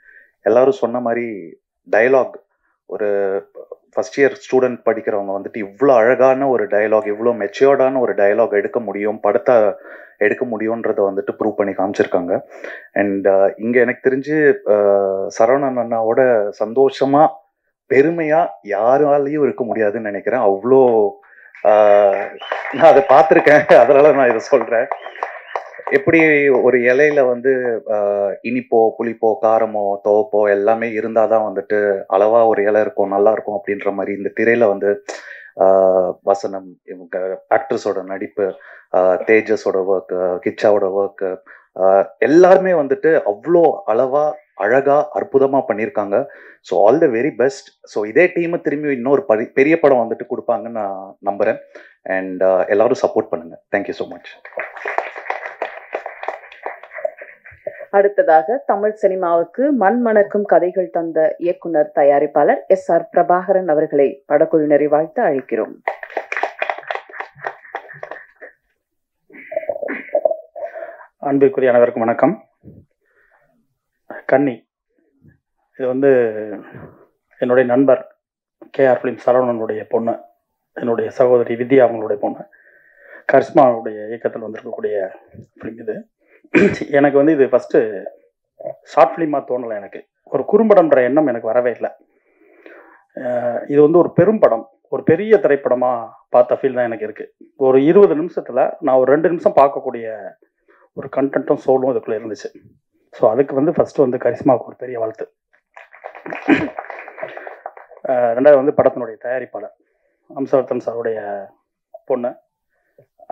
எல்லாரும் சொன்ன மாதிரி டயலாக், ஒரு ஃபர்ஸ்ட் இயர் ஸ்டூடெண்ட் படிக்கிறவங்க வந்துட்டு இவ்வளோ அழகான ஒரு டயலாக், இவ்வளோ மெச்சூர்டான ஒரு டயலாக் எடுக்க முடியும், படத்தை எடுக்க முடியுன்றத வந்துட்டு ப்ரூவ் பண்ணி காமிச்சிருக்காங்க. அண்ட் இங்கே எனக்கு தெரிஞ்சு சரவணன் அண்ணாவோட சந்தோஷமா பெருமையா யாராலையும் இருக்க முடியாதுன்னு நினைக்கிறேன். அவ்வளோ நான் அதை பார்த்துருக்கேன், அதனால நான் இதை சொல்றேன். எப்படி ஒரு இலையில வந்து இனிப்போ புளிப்போ காரமோ துவப்போ எல்லாமே இருந்தாதான் வந்துட்டு அளவா ஒரு இலை இருக்கும், நல்லா இருக்கும் அப்படின்ற மாதிரி இந்த திரையில வந்து வசனம், இவங்க ஆக்ட்ரஸோட நடிப்பு, தேஜஸோட ஒர்க்கு, கிச்சாவோட ஒர்க்கு, எல்லாருமே வந்துட்டு அவ்வளோ அளவா அழகா அற்புதமா பண்ணியிருக்காங்க. So all the very best. So இதே டீமை திரும்பி இன்னொரு பெரிய படம் வந்துட்டு கொடுப்பாங்கன்னு நான் நம்புறேன். அண்ட் எல்லாரும் சப்போர்ட் பண்ணுங்க. Thank you so much. அடுத்ததாக தமிழ் சினிமாவுக்கு மண்மணக்கும் கதைகள் தந்த இயக்குனர் தயாரிப்பாளர் SR பிரபாகரன் அவர்களை படக்குழுவினரை வாழ்த்து அழைக்கிறோம். அன்பிற்குரிய அனைவருக்கும் வணக்கம். கன்னி, இது வந்து என்னுடைய நண்பர் KR ஃபிலிம் சரவணனுடைய பொண்ணு, என்னுடைய சகோதரி வித்யா அவங்களுடைய பொண்ணு, கரிஷ்மாவுடைய இயக்கத்தில் வந்திருக்கக்கூடிய ஃபிலிம் இது. எனக்கு வந்து இது ஃபஸ்ட்டு ஷார்ட் ஃபிலிமாக தோணலை. எனக்கு ஒரு குறும்படம்ன்ற எண்ணம் எனக்கு வரவே இல்லை. இது வந்து ஒரு பெரும் படம், ஒரு பெரிய திரைப்படமாக பார்த்த ஃபீல் தான் எனக்கு இருக்குது. ஒரு 20 நிமிஷத்தில் நான் ஒரு 2 நிமிஷம் பார்க்கக்கூடிய ஒரு கண்டென்ட்டும் சோலும் இதுக்குள்ளே இருந்துச்சு. ஸோ அதுக்கு வந்து ஃபஸ்ட்டு வந்து கரிஷ்மாவுக்கு ஒரு பெரிய வாழ்த்து. ரெண்டாவது வந்து படத்தினுடைய தயாரிப்பாளர் ஹம்சவர்தன் சாருடைய பொண்ணு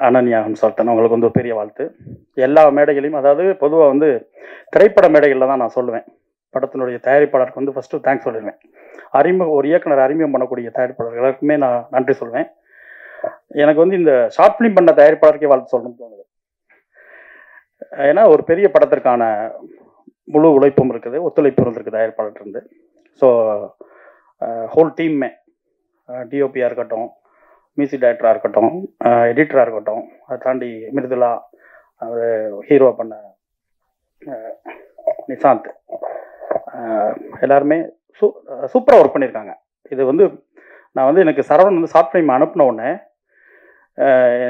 அனன்யா ஹம்சவர்தன், அவங்களுக்கு வந்து ஒரு பெரிய வாழ்த்து. எல்லா மேடைகளையும், அதாவது பொதுவாக வந்து திரைப்பட மேடைகளில் தான் நான் சொல்லுவேன், படத்தினுடைய தயாரிப்பாளருக்கு வந்து ஃபஸ்ட்டு தேங்க்ஸ் சொல்லிடுவேன். ஒரு இயக்குனர் அறிமுகம் பண்ணக்கூடிய தயாரிப்பாளர்களுக்குமே நான் நன்றி சொல்லுவேன். எனக்கு வந்து இந்த ஷார்ட் ஃபிலிம் பண்ண தயாரிப்பாளருக்கே வாழ்த்து சொல்லணும்னு தோணுது. ஏன்னா ஒரு பெரிய படத்திற்கான முழு உழைப்பும் இருக்குது, ஒத்துழைப்பு இருந்திருக்கு தயாரிப்பாளர் இருந்து. ஸோ ஹோல் டீம்மே, டிஓபியாக இருக்கட்டும், மியூசிக் டைரக்டராக இருக்கட்டும், எடிட்டராக இருக்கட்டும், அதை தாண்டி மிருதுலா, அவர் ஹீரோ பண்ண நிசாந்த், எல்லாருமே சூப்பராக ஒர்க் பண்ணியிருக்காங்க. இது வந்து நான் வந்து எனக்கு சரவணன் வந்து ஷார்ட் ஃபிலிம் அனுப்பின உடனே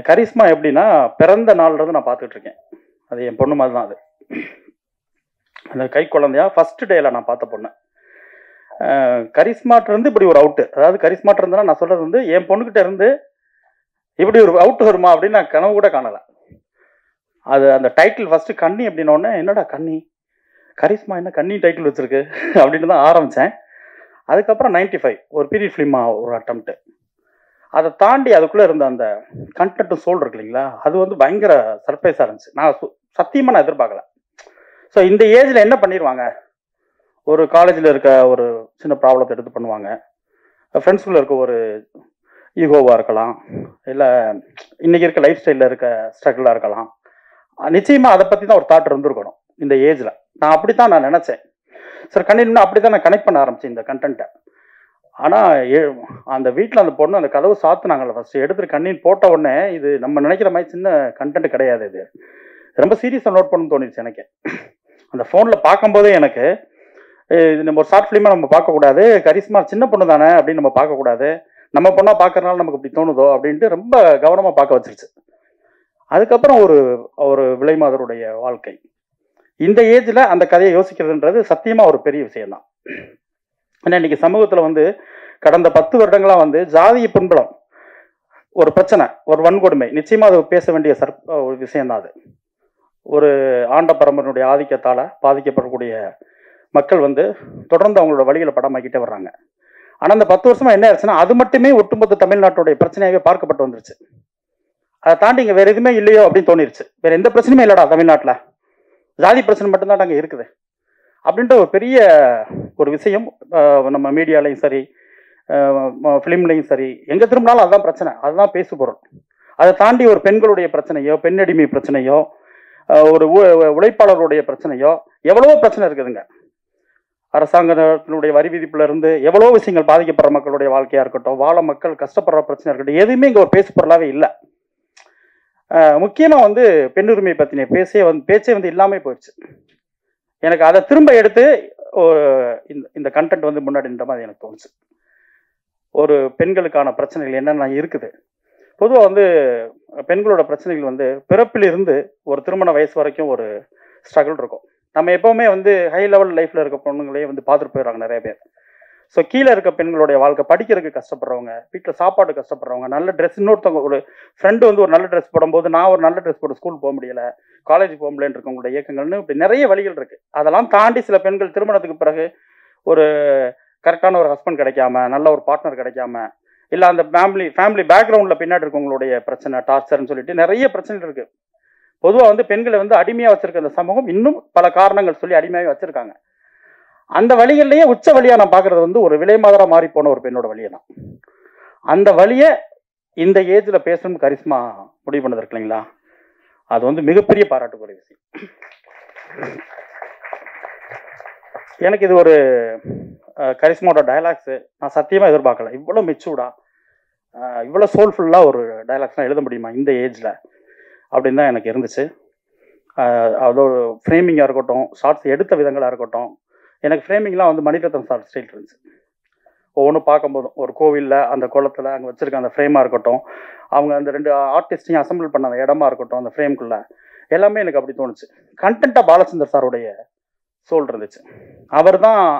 கரிஷ்மா எப்படின்னா பிறந்த நாள்ன்றது நான் பார்த்துட்டு இருக்கேன். அது என் பொண்ணு மாதிரி தான். அது அந்த கை குழந்தையா ஃபர்ஸ்ட் டேல நான் பார்த்த பொண்ணு. கரிஷ்மாட்ட இருந்து இப்படி ஒரு அவுட்டு, அதாவது கரிஷ்மாட்ட இருந்தா நான் சொல்றது வந்து என் பொண்ணுகிட்ட இருந்து இப்படி ஒரு அவுட் வருமா அப்படின்னு நான் கனவு கூட காணலை. அது அந்த டைட்டில் ஃபர்ஸ்ட் கன்னி அப்படின்னோடனே, என்னடா கன்னி, கரிஷ்மா என்ன கன்னி டைட்டில் வச்சிருக்கு அப்படின்னு தான் ஆரம்பித்தேன். அதுக்கப்புறம் 95 ஒரு பீரியட் ஃபிலிமாக ஒரு அட்டம்ப்ட். அதை தாண்டி அதுக்குள்ளே இருந்த அந்த கண்டென்ட்டும் சோல் இருக்கு இல்லைங்களா, அது வந்து பயங்கர சர்ப்ரைஸாக இருந்துச்சு. நான் சத்தியமாக நான் எதிர்பார்க்கல. ஸோ இந்த ஏஜில் என்ன பண்ணிடுவாங்க, ஒரு காலேஜில் இருக்க ஒரு சின்ன ப்ராப்ளத்தை எடுத்து பண்ணுவாங்க, ஃப்ரெண்ட்ஸ்குள்ளே இருக்க ஒரு ஈகோவாக இருக்கலாம், இல்லை இன்றைக்கி இருக்க லைஃப் ஸ்டைலில் இருக்க ஸ்ட்ரகிளாக இருக்கலாம். நிச்சயமாக அதை பற்றி தான் ஒரு தாட் இருந்திருக்கணும் இந்த ஏஜில். நான் அப்படி தான் நான் நினச்சேன். சார் கண்டிப்பாக அப்படி தான் நான் கனெக்ட் பண்ண ஆரம்பித்தேன் இந்த கண்டென்ட்டை. ஆனால் அந்த வீட்டில் அந்த பொண்ணு அந்த கதவு சாத்துனாங்கல்ல, ஃபஸ்ட்டு எடுத்துகிட்டு கண்ணின்னு போட்ட உடனே இது நம்ம நினைக்கிற மாதிரி சின்ன கண்டென்ட் கிடையாது. இது ரொம்ப சீரியஸாக நோட் பண்ணணும்னு தோணிடுச்சு எனக்கு. அந்த ஃபோனில் பார்க்கும்போதே எனக்கு இது நம்ம ஒரு ஷார்ட் ஃபிலிமாக நம்ம பார்க்கக்கூடாது, கரிஷ்மா சின்ன பொண்ணு தானே அப்படின்னு நம்ம பார்க்கக்கூடாது, நம்ம பொண்ணாக பார்க்கறதுனால நமக்கு இப்படி தோணுதோ அப்படின்ட்டு ரொம்ப கவனமாக பார்க்க வச்சிருச்சு. அதுக்கப்புறம் ஒரு விலைமாதருடைய வாழ்க்கை, இந்த ஏஜில் அந்த கதையை யோசிக்கிறதுன்றது சத்தியமாக ஒரு பெரிய விஷயம்தான். ஏன்னா இன்றைக்கி சமூகத்தில் வந்து கடந்த 10 வருடங்களாக வந்து ஜாதிய பின்புலம் ஒரு பிரச்சனை, ஒரு வன்கொடுமை, நிச்சயமாக அது பேச வேண்டிய ஒரு விஷயம்தான். அது ஒரு ஆண்ட பரம்பரையினுடைய ஆதிக்கத்தால் பாதிக்கப்படக்கூடிய மக்கள் வந்து தொடர்ந்து அவங்களோட வழிகளை படமாக்கிட்டே வர்றாங்க. ஆனால் அந்த 10 வருஷமாக என்ன ஆச்சுன்னா அது மட்டுமே ஒட்டுமொத்த தமிழ்நாட்டுடைய பிரச்சனையாகவே பார்க்கப்பட்டு வந்துருச்சு. அதை தாண்டி இங்கே வேறு எதுவுமே இல்லையோ அப்படின்னு தோணிருச்சு. வேறு எந்த பிரச்சனையுமே இல்லைடா தமிழ்நாட்டில், ஜாதி பிரச்சனை மட்டும்தான் அங்கே இருக்குது அப்படின்ற ஒரு பெரிய ஒரு விஷயம் நம்ம மீடியாலையும் சரி ஃபிலிம்லையும் சரி, எங்கே திரும்பினாலும் அதுதான் பிரச்சனை, அதுதான் பேசு பொருள். அதை தாண்டி ஒரு பெண்களுடைய பிரச்சனையோ, பெண்ணடிமை பிரச்சனையோ, ஒரு உழைப்பாளர்களுடைய பிரச்சனையோ, எவ்வளவோ பிரச்சனை இருக்குதுங்க. அரசாங்கத்தினுடைய வரி விதிப்புல இருந்து எவ்வளோ விஷயங்கள் பாதிக்கப்படுற மக்களுடைய வாழ்க்கையா இருக்கட்டும், வாழ மக்கள் கஷ்டப்படுற பிரச்சனை இருக்கட்டும், எதுவுமே இங்கே ஒரு பேசு பொருளாவே இல்லை. முக்கியமாக வந்து பெண்ணுரிமை பற்றின பேச்சே வந்து இல்லாமல் போயிடுச்சு. எனக்கு அதை திரும்ப எடுத்து இந்த கண்டென்ட் வந்து முன்னாடின்ற மாதிரி எனக்கு தோணுச்சு. ஒரு பெண்களுக்கான பிரச்சனைகள் என்னென்ன இருக்குது. பொதுவாக வந்து பெண்களோட பிரச்சனைகள் வந்து பிறப்பிலிருந்து ஒரு திருமண வயசு வரைக்கும் ஒரு ஸ்ட்ரகிள் இருக்கும். நம்ம எப்போவுமே வந்து ஹை லெவல் லைஃப்பில் இருக்க பொண்ணுங்களே வந்து பார்த்துட்டு போயிடுறாங்க நிறைய பேர். ஸோ கீழே இருக்க பெண்களுடைய வாழ்க்கை, படிக்கிறதுக்கு கஷ்டப்படுறவங்க, வீட்டில் சாப்பாடு கஷ்டப்படுறவங்க, நல்ல ட்ரெஸ், இன்னொருத்தவங்க ஒரு ஃப்ரெண்டு வந்து ஒரு நல்ல ட்ரெஸ் போடும்போது நான் ஒரு நல்ல ட்ரெஸ் போட்டு ஸ்கூல் போக முடியலை, காலேஜ் போக முடியலன்னு இருக்கவங்களுடைய இயக்கங்கள்னு இப்படி நிறைய வழிகள் இருக்குது. அதெல்லாம் தாண்டி சில பெண்கள் திருமணத்துக்கு பிறகு ஒரு கரெக்டான ஒரு ஹஸ்பண்ட் கிடைக்காம, நல்ல ஒரு பார்ட்னர் கிடைக்காம, இல்லை அந்த ஃபேமிலி பேக்ரவுண்டில் பின்னாடி இருக்கவங்களுடைய பிரச்சனை, டார்ச்சர்னு சொல்லிட்டு நிறைய பிரச்சனைகள் இருக்குது. பொதுவாக வந்து பெண்களை வந்து அடிமையாக வச்சிருக்க இந்த சமூகம் இன்னும் பல காரணங்கள் சொல்லி அடிமையாக வச்சிருக்காங்க. அந்த வழிகள்லேயே உச்ச வழியாக நான் பார்க்குறது வந்து ஒரு விலை மாதரா மாறி போன ஒரு பெண்ணோட வழியை தான். அந்த வழியை இந்த ஏஜில் பேசணும்னு கரிஷ்மா முடிவு பண்ணது இருக்கு இல்லைங்களா, அது வந்து மிகப்பெரிய பாராட்டுக்குரிய விஷயம். எனக்கு இது ஒரு கரிஷ்மாவோட டயலாக்ஸு நான் சத்தியமாக எதிர்பார்க்கல. இவ்வளோ மெச்சூர்டா, இவ்வளோ சோல்ஃபுல்லாக ஒரு டயலாக்ஸ்லாம் எழுத முடியுமா இந்த ஏஜில் அப்படின்னு தான் எனக்கு இருந்துச்சு. அதோட ஃப்ரேமிங்காக இருக்கட்டும், ஷார்ட்ஸ் எடுத்த விதங்களாக இருக்கட்டும், எனக்கு ஃப்ரேமிங்லாம் வந்து மணிரத்னம் சார் ஸ்டைல் இருந்துச்சு. ஒவ்வொன்றும் பார்க்கும்போதும் ஒரு கோவிலில் அந்த குளத்தில் அங்கே வச்சுருக்க அந்த ஃப்ரேமாக இருக்கட்டும், அவங்க அந்த 2 ஆர்டிஸ்டையும் அசம்பிள் பண்ண அந்த இடமா இருக்கட்டும், அந்த ஃப்ரேம்குள்ளே எல்லாமே எனக்கு அப்படி தோணுச்சு. கண்டென்ட்டாக பாலச்சந்தர் சாருடைய சோல் இருந்துச்சு.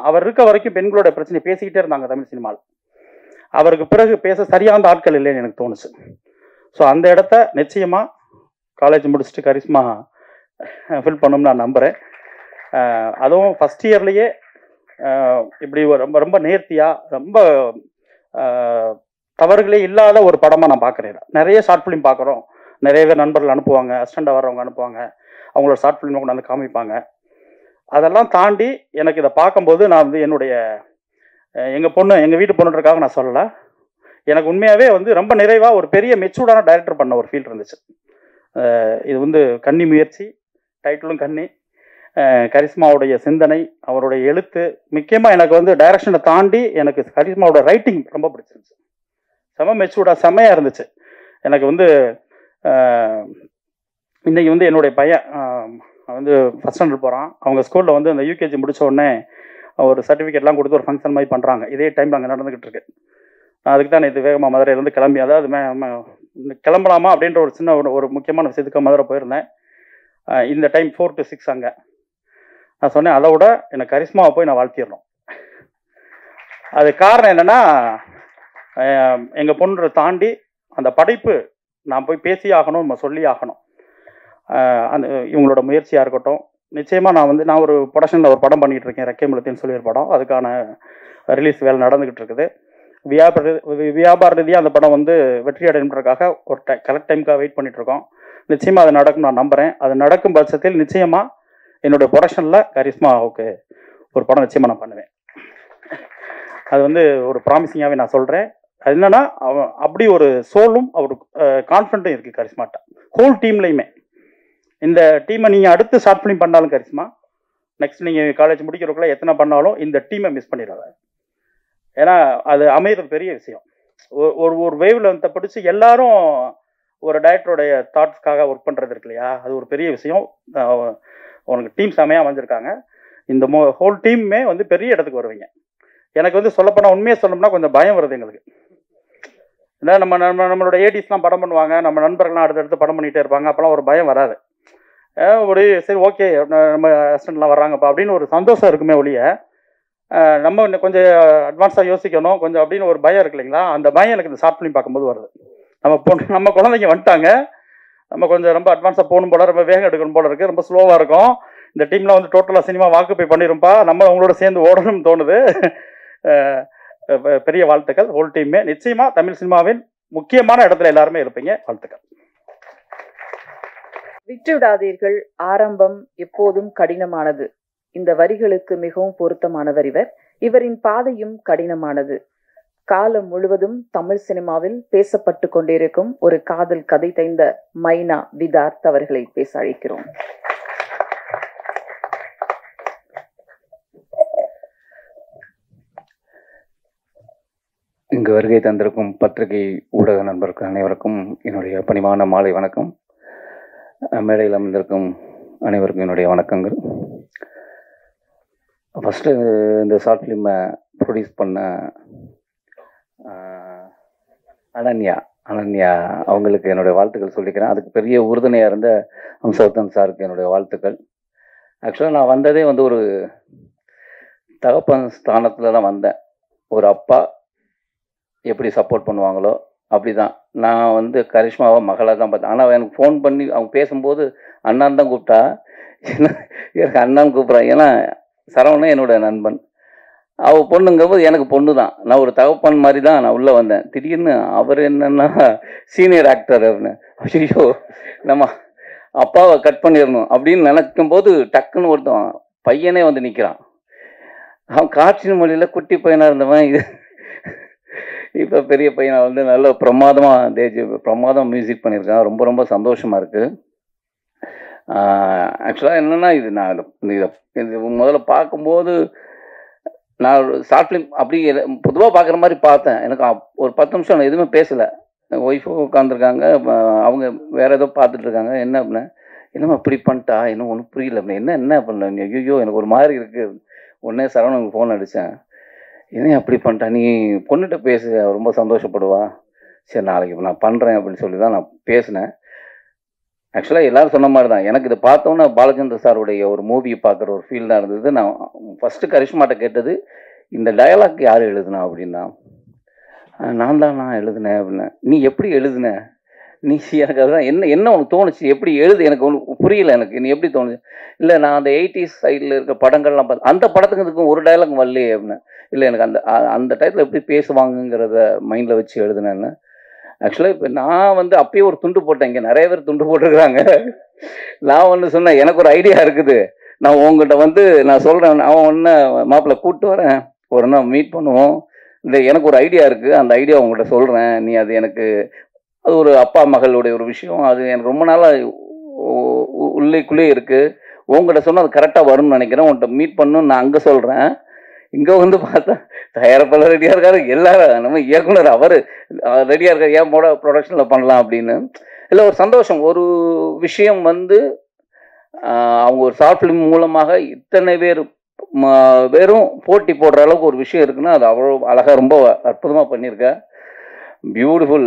அவர் இருக்க வரைக்கும் பெண்களோட பிரச்சனை பேசிக்கிட்டே இருந்தாங்க தமிழ் சினிமாவில். அவருக்கு பிறகு பேச சரியான ஆட்கள் இல்லைன்னு எனக்கு தோணுச்சு. ஸோ அந்த இடத்த நிச்சயமாக காலேஜ் முடிச்சுட்டு கரிஷ்மா ஃபில் பண்ணணும்னு நான் நம்புகிறேன். அதுவும் ஃபஸ்ட் இயர்லேயே இப்படி ரொம்ப ரொம்ப நேர்த்தியாக, ரொம்ப தவறுகளே இல்லாத ஒரு படமாக நான் பார்க்குறேன். நிறைய ஷார்ட் ஃபிலிம் பார்க்குறோம், நிறைய பேர் நண்பர்கள் அனுப்புவாங்க, அசிஸ்டண்டாக வர்றவங்க அனுப்புவாங்க, அவங்களோட ஷார்ட் ஃபிலிமை கொண்டு வந்து காமிப்பாங்க. அதெல்லாம் தாண்டி எனக்கு இதை பார்க்கும்போது நான் வந்து எங்கள் வீட்டு பொண்ணுன்றக்காக நான் சொல்லலை, எனக்கு உண்மையாகவே வந்து ரொம்ப நிறைவாக ஒரு பெரிய மெச்சூர்டான டைரக்டர் பண்ண ஒரு ஃபீல் இருந்துச்சு. இது வந்து கன்னி முயற்சி, டைட்டிலும் கன்னி. கரிஷ்மாவுடைய சிந்தனை, அவருடைய எழுத்து, முக்கியமாக எனக்கு வந்து டைரக்ஷனை தாண்டி எனக்கு கரிஷ்மாவோட ரைட்டிங் ரொம்ப பிடிச்சிருந்துச்சு. செம மெச்சூர்டாக செம்மையாக இருந்துச்சு. எனக்கு வந்து இன்றைக்கி வந்து என்னுடைய பையன் வந்து ஃபஸ்ட் ஸ்டாண்டர்ட் போகிறான். அவங்க ஸ்கூலில் வந்து அந்த யூகேஜி முடித்த உடனே ஒரு சர்டிஃபிகேட்லாம் கொடுத்து ஒரு ஃபங்க்ஷன் மாதிரி பண்ணுறாங்க. இதே டைமில் அங்கே நடந்துக்கிட்டு இருக்கு. அதுக்கு தான் இது வேகமாக மதுரையிலேருந்து கிளம்பி, அதாவது கிளம்பலாமா அப்படின்ற ஒரு சின்ன ஒரு முக்கியமான விஷயத்துக்கு மதுரை போயிருந்தேன். இந்த டைம் 4 to 6 அங்கே. நான் சொன்னேன், அதை விட எனக்கு கரிஷ்மாவை போய் நான் வாழ்த்திடணும். அது காரணம் என்னென்னா, எங்கள் பொண்ணு தாண்டி அந்த படைப்பு நான் போய் பேசி ஆகணும், நம்ம சொல்லி ஆகணும். அந்த இவங்களோட முயற்சியாக இருக்கட்டும். நிச்சயமாக நான் ஒரு ப்ரொடக்ஷனில் ஒரு படம் பண்ணிகிட்டு இருக்கேன், ரெக்கை முழுத்தின்னு சொல்லி ஒரு படம். அதுக்கான ரிலீஸ் வேலை நடந்துக்கிட்டு இருக்குது. வியாபார ரீதியாக அந்த படம் வந்து வெற்றி அடைன்றதுக்காக ஒரு கரெக்ட் டைமுக்காக வெயிட் பண்ணிகிட்ருக்கோம். நிச்சயமாக அது நடக்கும் நான் நம்புகிறேன். அது நடக்கும் பட்சத்தில் நிச்சயமாக என்னுடைய ப்ரொடக்ஷனில் கரிஷ்மாவுக்கு ஒரு படம் நிச்சயமாக நான் பண்ணுவேன். அது வந்து ஒரு ப்ராமிசிங்காகவே நான் சொல்கிறேன். அது என்னென்னா, அப்படி ஒரு சோலும் அவர் கான்ஃபிடண்ட்டும் இருக்குது கரிஷ்மாட்ட. ஹோல் டீம்லையுமே. இந்த டீமை நீங்கள் அடுத்து ஷார்ட் ஃபிலிம் பண்ணாலும் கரிஷ்மா, நெக்ஸ்ட் நீங்கள் காலேஜ் முடிக்கிறதுக்குள்ள எத்தனை பண்ணாலும் இந்த டீமை மிஸ் பண்ணிடாத. ஏன்னா அது அமைகிறது பெரிய விஷயம். ஒரு வேவ்ல வந்து பிடிச்சி எல்லாரும் ஒரு டைரக்டருடைய தாட்ஸ்க்காக ஒர்க் பண்ணுறது இருக்கு இல்லையா, அது ஒரு பெரிய விஷயம். உனக்கு டீம் செமையாக அமைஞ்சிருக்காங்க. இந்த ஹோல் டீமுமே வந்து பெரிய இடத்துக்கு வருவீங்க. எனக்கு வந்து சொல்லப்போனால் உண்மையாக சொல்லணும்னா கொஞ்சம் பயம் வருது எங்களுக்கு. ஏன்னா நம்மளோட ஏடிஸ்லாம் படம் பண்ணுவாங்க, நம்ம நண்பர்கள்லாம் அடுத்தடுத்து படம் பண்ணிகிட்டே இருப்பாங்க. அப்போலாம் ஒரு பயம் வராது. ஒரு சரி ஓகே நம்ம அசிஸ்டண்ட்லாம் வர்றாங்கப்பா அப்படின்னு ஒரு சந்தோஷம் இருக்குமே ஒழிய, நம்ம இன்னும் கொஞ்சம் அட்வான்ஸாக யோசிக்கணும் கொஞ்சம் அப்படின்னு ஒரு பயம் இருக்கு இல்லைங்களா. அந்த பயம் எனக்கு இந்த ஷார்ட் ஃபிலிம் பார்க்கும்போது வருது. நம்ம குழந்தைங்க வந்துட்டாங்க, நம்ம கொஞ்சம் ரொம்ப அட்வான்ஸாக போகணும் போல, ரொம்ப வேகம் எடுக்கணும் போல இருக்குது, ரொம்ப ஸ்லோவாக இருக்கும். இந்த டீமில் வந்து டோட்டலாக சினிமா வாக்குப்பை பண்ணிருப்பா, நம்ம அவங்களோட சேர்ந்து ஓடணும்னு தோணுது. பெரிய வாழ்த்துக்கள் ஹோல் டீமே. நிச்சயமாக தமிழ் சினிமாவின் முக்கியமான இடத்துல எல்லாருமே இருப்பீங்க. வாழ்த்துக்கள். விட்டுவிடாதீர்கள், ஆரம்பம் எப்போதும் கடினமானது. இந்த வரிகளுக்கு மிகவும் பொருத்தமானவர் இவர். இவரின் பாதையும் கடினமானது. காலம் முழுவதும் தமிழ் சினிமாவில் பேசப்பட்டு கொண்டிருக்கும் ஒரு காதல் கதை தைந்த மைனா விதார்த் அவர்களை பேச அழைக்கிறோம். இங்கு வருகை தந்திருக்கும் பத்திரிகை ஊடக நண்பர்கள் அனைவருக்கும் என்னுடைய பணிவான மாலை வணக்கம். மேடையில் அமர்ந்திருக்கும் அனைவருக்கும் என்னுடைய வணக்கங்கள். ஃபஸ்ட்டு இந்த ஷார்ட் ஃபிலிமை ப்ரொடியூஸ் பண்ண அனன்யா அவங்களுக்கு என்னுடைய வாழ்த்துக்கள் சொல்லிக்கிறேன். அதுக்கு பெரிய உறுதுணையாக இருந்த ஹம்சவர்தன் சாருக்கு என்னுடைய வாழ்த்துக்கள். ஆக்சுவலாக நான் வந்ததே வந்து ஒரு தகப்பன் ஸ்தானத்தில் தான் வந்தேன். ஒரு அப்பா எப்படி சப்போர்ட் பண்ணுவாங்களோ அப்படி தான். நான் வந்து கரிஷ்மாவை மகளாக தான் பார்த்தேன். ஆனால் எனக்கு ஃபோன் பண்ணி அவங்க பேசும்போது அண்ணான் தான் கூப்பிட்டா, எனக்கு அண்ணான்னு கூப்பிட்றான். ஏன்னா சரவணன் என்னோட நண்பன், அவள் பொண்ணுங்கும்போது எனக்கு பொண்ணு தான். நான் ஒரு தகப்பன் மாதிரி தான் நான் உள்ளே வந்தேன். திடீர்னு அவர் என்னன்னா சீனியர் ஆக்டர் அப்படின்னு, ஐயோ நம்ம அப்பாவை கட் பண்ணிடணும் அப்படின்னு நினைக்கும் போது டக்குன்னு ஒருத்தன் பையனே வந்து நிற்கிறான். அவன் காட்சி மொழியில் குட்டி பையனாக இருந்தவன் இது இப்போ பெரிய பையனாக வந்து நல்ல பிரமாதமாக மியூசிக் பண்ணியிருக்கான். ரொம்ப ரொம்ப சந்தோஷமாக இருக்குது. ஆக்சுவலாக என்னென்னா இது நான் இது முதல்ல பார்க்கும்போது நான் ஒரு ஷார்ட் ஃபிலிம் அப்படி பொதுவாக பார்க்குற மாதிரி பார்த்தேன். எனக்கு ஒரு 10 நிமிஷம் நான் எதுவுமே பேசலை. ஒய்ஃபும் உட்காந்துருக்காங்க, அவங்க வேறு ஏதோ பார்த்துட்ருக்காங்க. என்ன அப்படின்னா, என்னம்மா இப்படி பண்ணிட்டா, இன்னும் ஒன்றும் புரியல அப்படின்னா, என்ன பண்ணல, ஐயோ எனக்கு ஒரு மாதிரி இருக்குது. உடனே சரவணனுக்கு ஃபோன் அடித்தேன். என்ன அப்படி பண்ணிட்டா, நீ பொண்ணுகிட்ட பேசு, ரொம்ப சந்தோஷப்படுவா. சரி நாளைக்கு நான் பண்ணுறேன் அப்படின்னு சொல்லி தான் நான் பேசினேன். ஆக்சுவலாக எல்லோரும் சொன்ன மாதிரி தான். எனக்கு இதை பார்த்தோன்னே பாலச்சந்திர சாருடைய ஒரு மூவியை பார்க்குற ஒரு ஃபீல் தான் இருந்தது. நான் ஃபஸ்ட்டு கரிஷ்மாட்ட கேட்டது, இந்த டயலாக் யார் எழுதுனா அப்படின்னா, நான் எழுதுனேன் அப்படின்னேன். நீ எப்படி எழுதுன, நீ எனக்கு அதுதான் என்ன உனக்கு தோணுச்சு, எப்படி எழுது, எனக்கு ஒன்று புரியல, எனக்கு நீ எப்படி தோணுச்சு. இல்லை நான் அந்த 80s சைடில் இருக்க படங்கள்லாம் பார்த்து அந்த படத்துக்கு இதுக்கும் ஒரு டயலாக் வரலையே அப்படின்னு. இல்லை எனக்கு அந்த டயத்தில் எப்படி பேசுவாங்கங்கிறத மைண்டில் வச்சு எழுதுனேன்னு. ஆக்சுவலாக இப்போ நான் வந்து அப்பயே ஒரு துண்டு போட்டேன். இங்கே நிறைய பேர் துண்டு போட்டிருக்கிறாங்க. நான் ஒன்று சொன்னேன், எனக்கு ஒரு ஐடியா இருக்குது, நான் உங்கள்கிட்ட வந்து நான் சொல்கிறேன், அவன் ஒன்று மாப்பிள்ளை கூப்பிட்டு வரேன், ஒரு நாள் மீட் பண்ணுவோம், இல்லை எனக்கு ஒரு ஐடியா இருக்குது, அந்த ஐடியா உங்கள்கிட்ட சொல்கிறேன், நீ அது எனக்கு அது ஒரு அப்பா மகளுடைய ஒரு விஷயம், அது எனக்கு ரொம்ப நாளாக உள்ளேக்குள்ளே இருக்குது, உங்கள்கிட்ட சொன்னால் அது கரெக்டாக வரும்னு நினைக்கிறேன், உங்கள்கிட்ட மீட் பண்ணணும்னு நான் அங்கே சொல்கிறேன். இங்கே வந்து பார்த்தா தயாரிப்பாளர் ரெடியாக இருக்காரு, எல்லாரும் நம்ம இயக்குனர் அவர் ரெடியாக இருக்காரு, ஏன் ப்ரொடக்ஷனில் பண்ணலாம் அப்படின்னு. இல்லை ஒரு சந்தோஷம். ஒரு விஷயம் வந்து அவங்க ஒரு ஷார்ட் ஃபிலிம் மூலமாக இத்தனை வெறும் போட்டி போடுற அளவுக்கு ஒரு விஷயம் இருக்குன்னா அது அவ்வளோ அழகாக ரொம்ப அற்புதமாக பண்ணியிருக்கேன். பியூட்டிஃபுல்.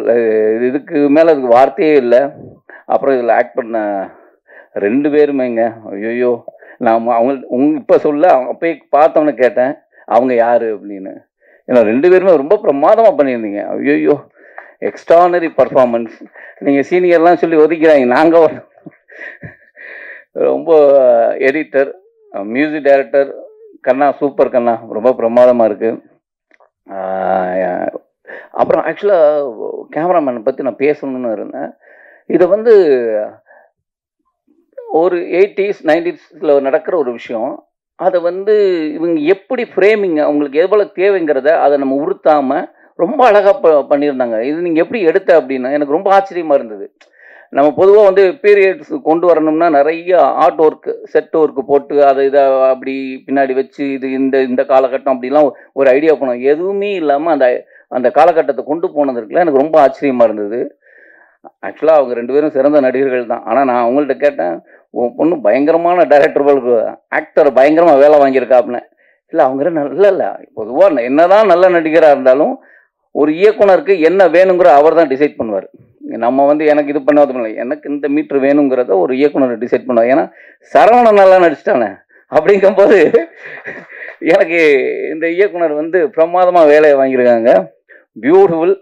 இதுக்கு மேலே அதுக்கு வார்த்தையே இல்லை. அப்புறம் இதில் ஆக்ட் பண்ண 2 பேருமேங்க, ஐயோ நான் இப்போ சொல்ல அப்போயே பார்த்தவொன்னே கேட்டேன் அவங்க யார் அப்படின்னு. ஏன்னா 2 பேருமே ரொம்ப பிரமாதமாக பண்ணியிருந்தீங்க. ஐயோ எக்ஸ்ட்ரானரி பர்ஃபார்மன்ஸ். நீங்கள் சீனியர்லாம் சொல்லி ஒதுக்கிறாங்க, நாங்கள் ரொம்ப எடிட்டர், மியூசிக் டைரக்டர் கண்ணா, சூப்பர் கண்ணா, ரொம்ப பிரமாதமாக இருக்குது. அப்புறம் ஆக்சுவலாக கேமராமேனை பற்றி நான் பேசணும்னு இருந்தேன். இதை வந்து ஒரு 80s 90s நடக்கிற ஒரு விஷயம், அதை வந்து இவங்க எப்படி ஃப்ரேமிங் அவங்களுக்கு எவ்வளோ தேவைங்கிறத அதை நம்ம உறுத்தாமல் ரொம்ப அழகாக பண்ணியிருந்தாங்க. இது நீங்கள் எப்படி எடுத்த அப்படின்னா எனக்கு ரொம்ப ஆச்சரியமாக இருந்தது. நம்ம பொதுவாக வந்து பீரியட்ஸ் கொண்டு வரணும்னா நிறைய ஆர்ட் ஒர்க்கு, செட் ஒர்க்கு போட்டு அதை இதை அப்படி பின்னாடி வச்சு இது இந்த காலகட்டம் அப்படிலாம் ஒரு ஐடியா பண்ணோம். எதுவுமே இல்லாமல் அந்த காலகட்டத்தை கொண்டு போனது இருக்குல்ல, எனக்கு ரொம்ப ஆச்சரியமாக இருந்தது. ஆக்சுவலாக அவங்க 2 பேரும் சிறந்த நடிகர்கள் தான். ஆனால் நான் அவங்கள்ட்ட கேட்டேன், உன் பொண்ணு பயங்கரமான டைரக்டர்களுக்கு ஆக்டர் பயங்கரமாக வேலை வாங்கியிருக்கா அப்படின்னு. இல்லை அவங்க இல்லை பொதுவாக என்னதான் நல்ல நடிகராக இருந்தாலும் ஒரு இயக்குனருக்கு என்ன வேணுங்கிற அவர் தான் டிசைட் பண்ணுவார். நம்ம வந்து எனக்கு இது பண்ண எனக்கு இந்த மீட்ரு வேணுங்கிறத ஒரு இயக்குனர் டிசைட் பண்ணுவார். ஏன்னா சரவணன் நல்லா நடிச்சிட்டானே அப்படிங்கும்போது எனக்கு இந்த இயக்குனர் வந்து பிரமாதமாக வேலையை வாங்கியிருக்காங்க. பியூட்டிஃபுல்.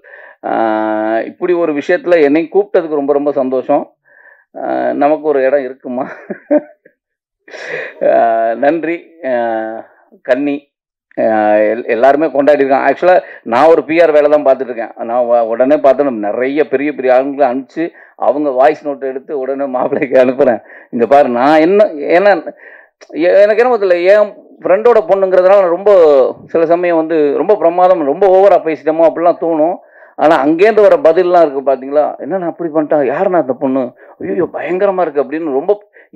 இப்படி ஒரு விஷயத்தில் என்னை கூப்பிட்டதுக்கு ரொம்ப ரொம்ப சந்தோஷம். நமக்கு ஒரு இடம் இருக்குமா? நன்றி. கன்னி எல்லாருமே கொண்டாடிருக்கான். ஆக்சுவலாக நான் ஒரு பிஆர் வேலை தான் பார்த்துட்ருக்கேன். நான் உடனே பார்த்தோன்னா நிறைய பெரிய பெரிய ஆளுங்களை அனுப்பிச்சு அவங்க வாய்ஸ் நோட்டை எடுத்து உடனே மாப்பிள்ளைக்கு அனுப்புகிறேன். இங்கே பாரு நான் என்ன, ஏன்னா எனக்கு என்ன தெரியல, என் ஃப்ரெண்டோட பொண்ணுங்கிறதுனால ரொம்ப சில சமயம் வந்து ரொம்ப பிரமாதம், ரொம்ப ஓவராக பேசிட்டோமோ அப்படிலாம் தோணும். ஆனால் அங்கேருந்து வர பதிலெலாம் இருக்குது பார்த்தீங்களா, என்னென்ன அப்படி பண்ணிட்டாங்க, யாருன்னா அந்த பொண்ணு, ஐயோ பயங்கரமாக இருக்குது அப்படின்னு ரொம்ப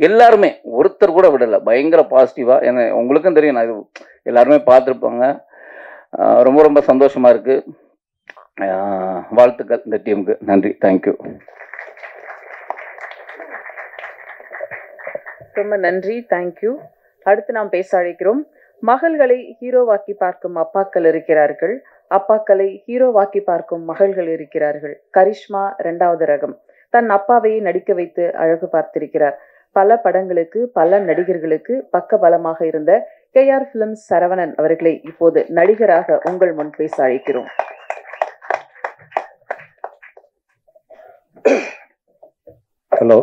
எல்லாருமே ஒருத்தர் கூட விடலை, பயங்கர பாசிட்டிவாக. ஏன்னா உங்களுக்கும் தெரியும், நான் இது எல்லாருமே பார்த்துருப்பாங்க. ரொம்ப ரொம்ப சந்தோஷமாக இருக்குது. வாழ்த்துக்கள் இந்த டீமுக்கு. நன்றி, தேங்க்யூ. ரொம்ப நன்றி, தேங்க்யூ. அடுத்து நாம் பேச அழைக்கிறோம். மகள்களை ஹீரோவாக்கி பார்க்கும் அப்பாக்கள் இருக்கிறார்கள், அப்பாக்களை ஹீரோவாக்கி பார்க்கும் மகள்கள் இருக்கிறார்கள். கரிஷ்மா 2வது ரகம். தன் அப்பாவையே நடிக்க வைத்து அழகு பார்த்திருக்கிறார். பல படங்களுக்கு பல நடிகர்களுக்கு பக்க பலமாக இருந்த KR Films சரவணன் அவர்களை இப்போது நடிகராக உங்கள் முன் பேச அழைக்கிறோம். ஹலோ,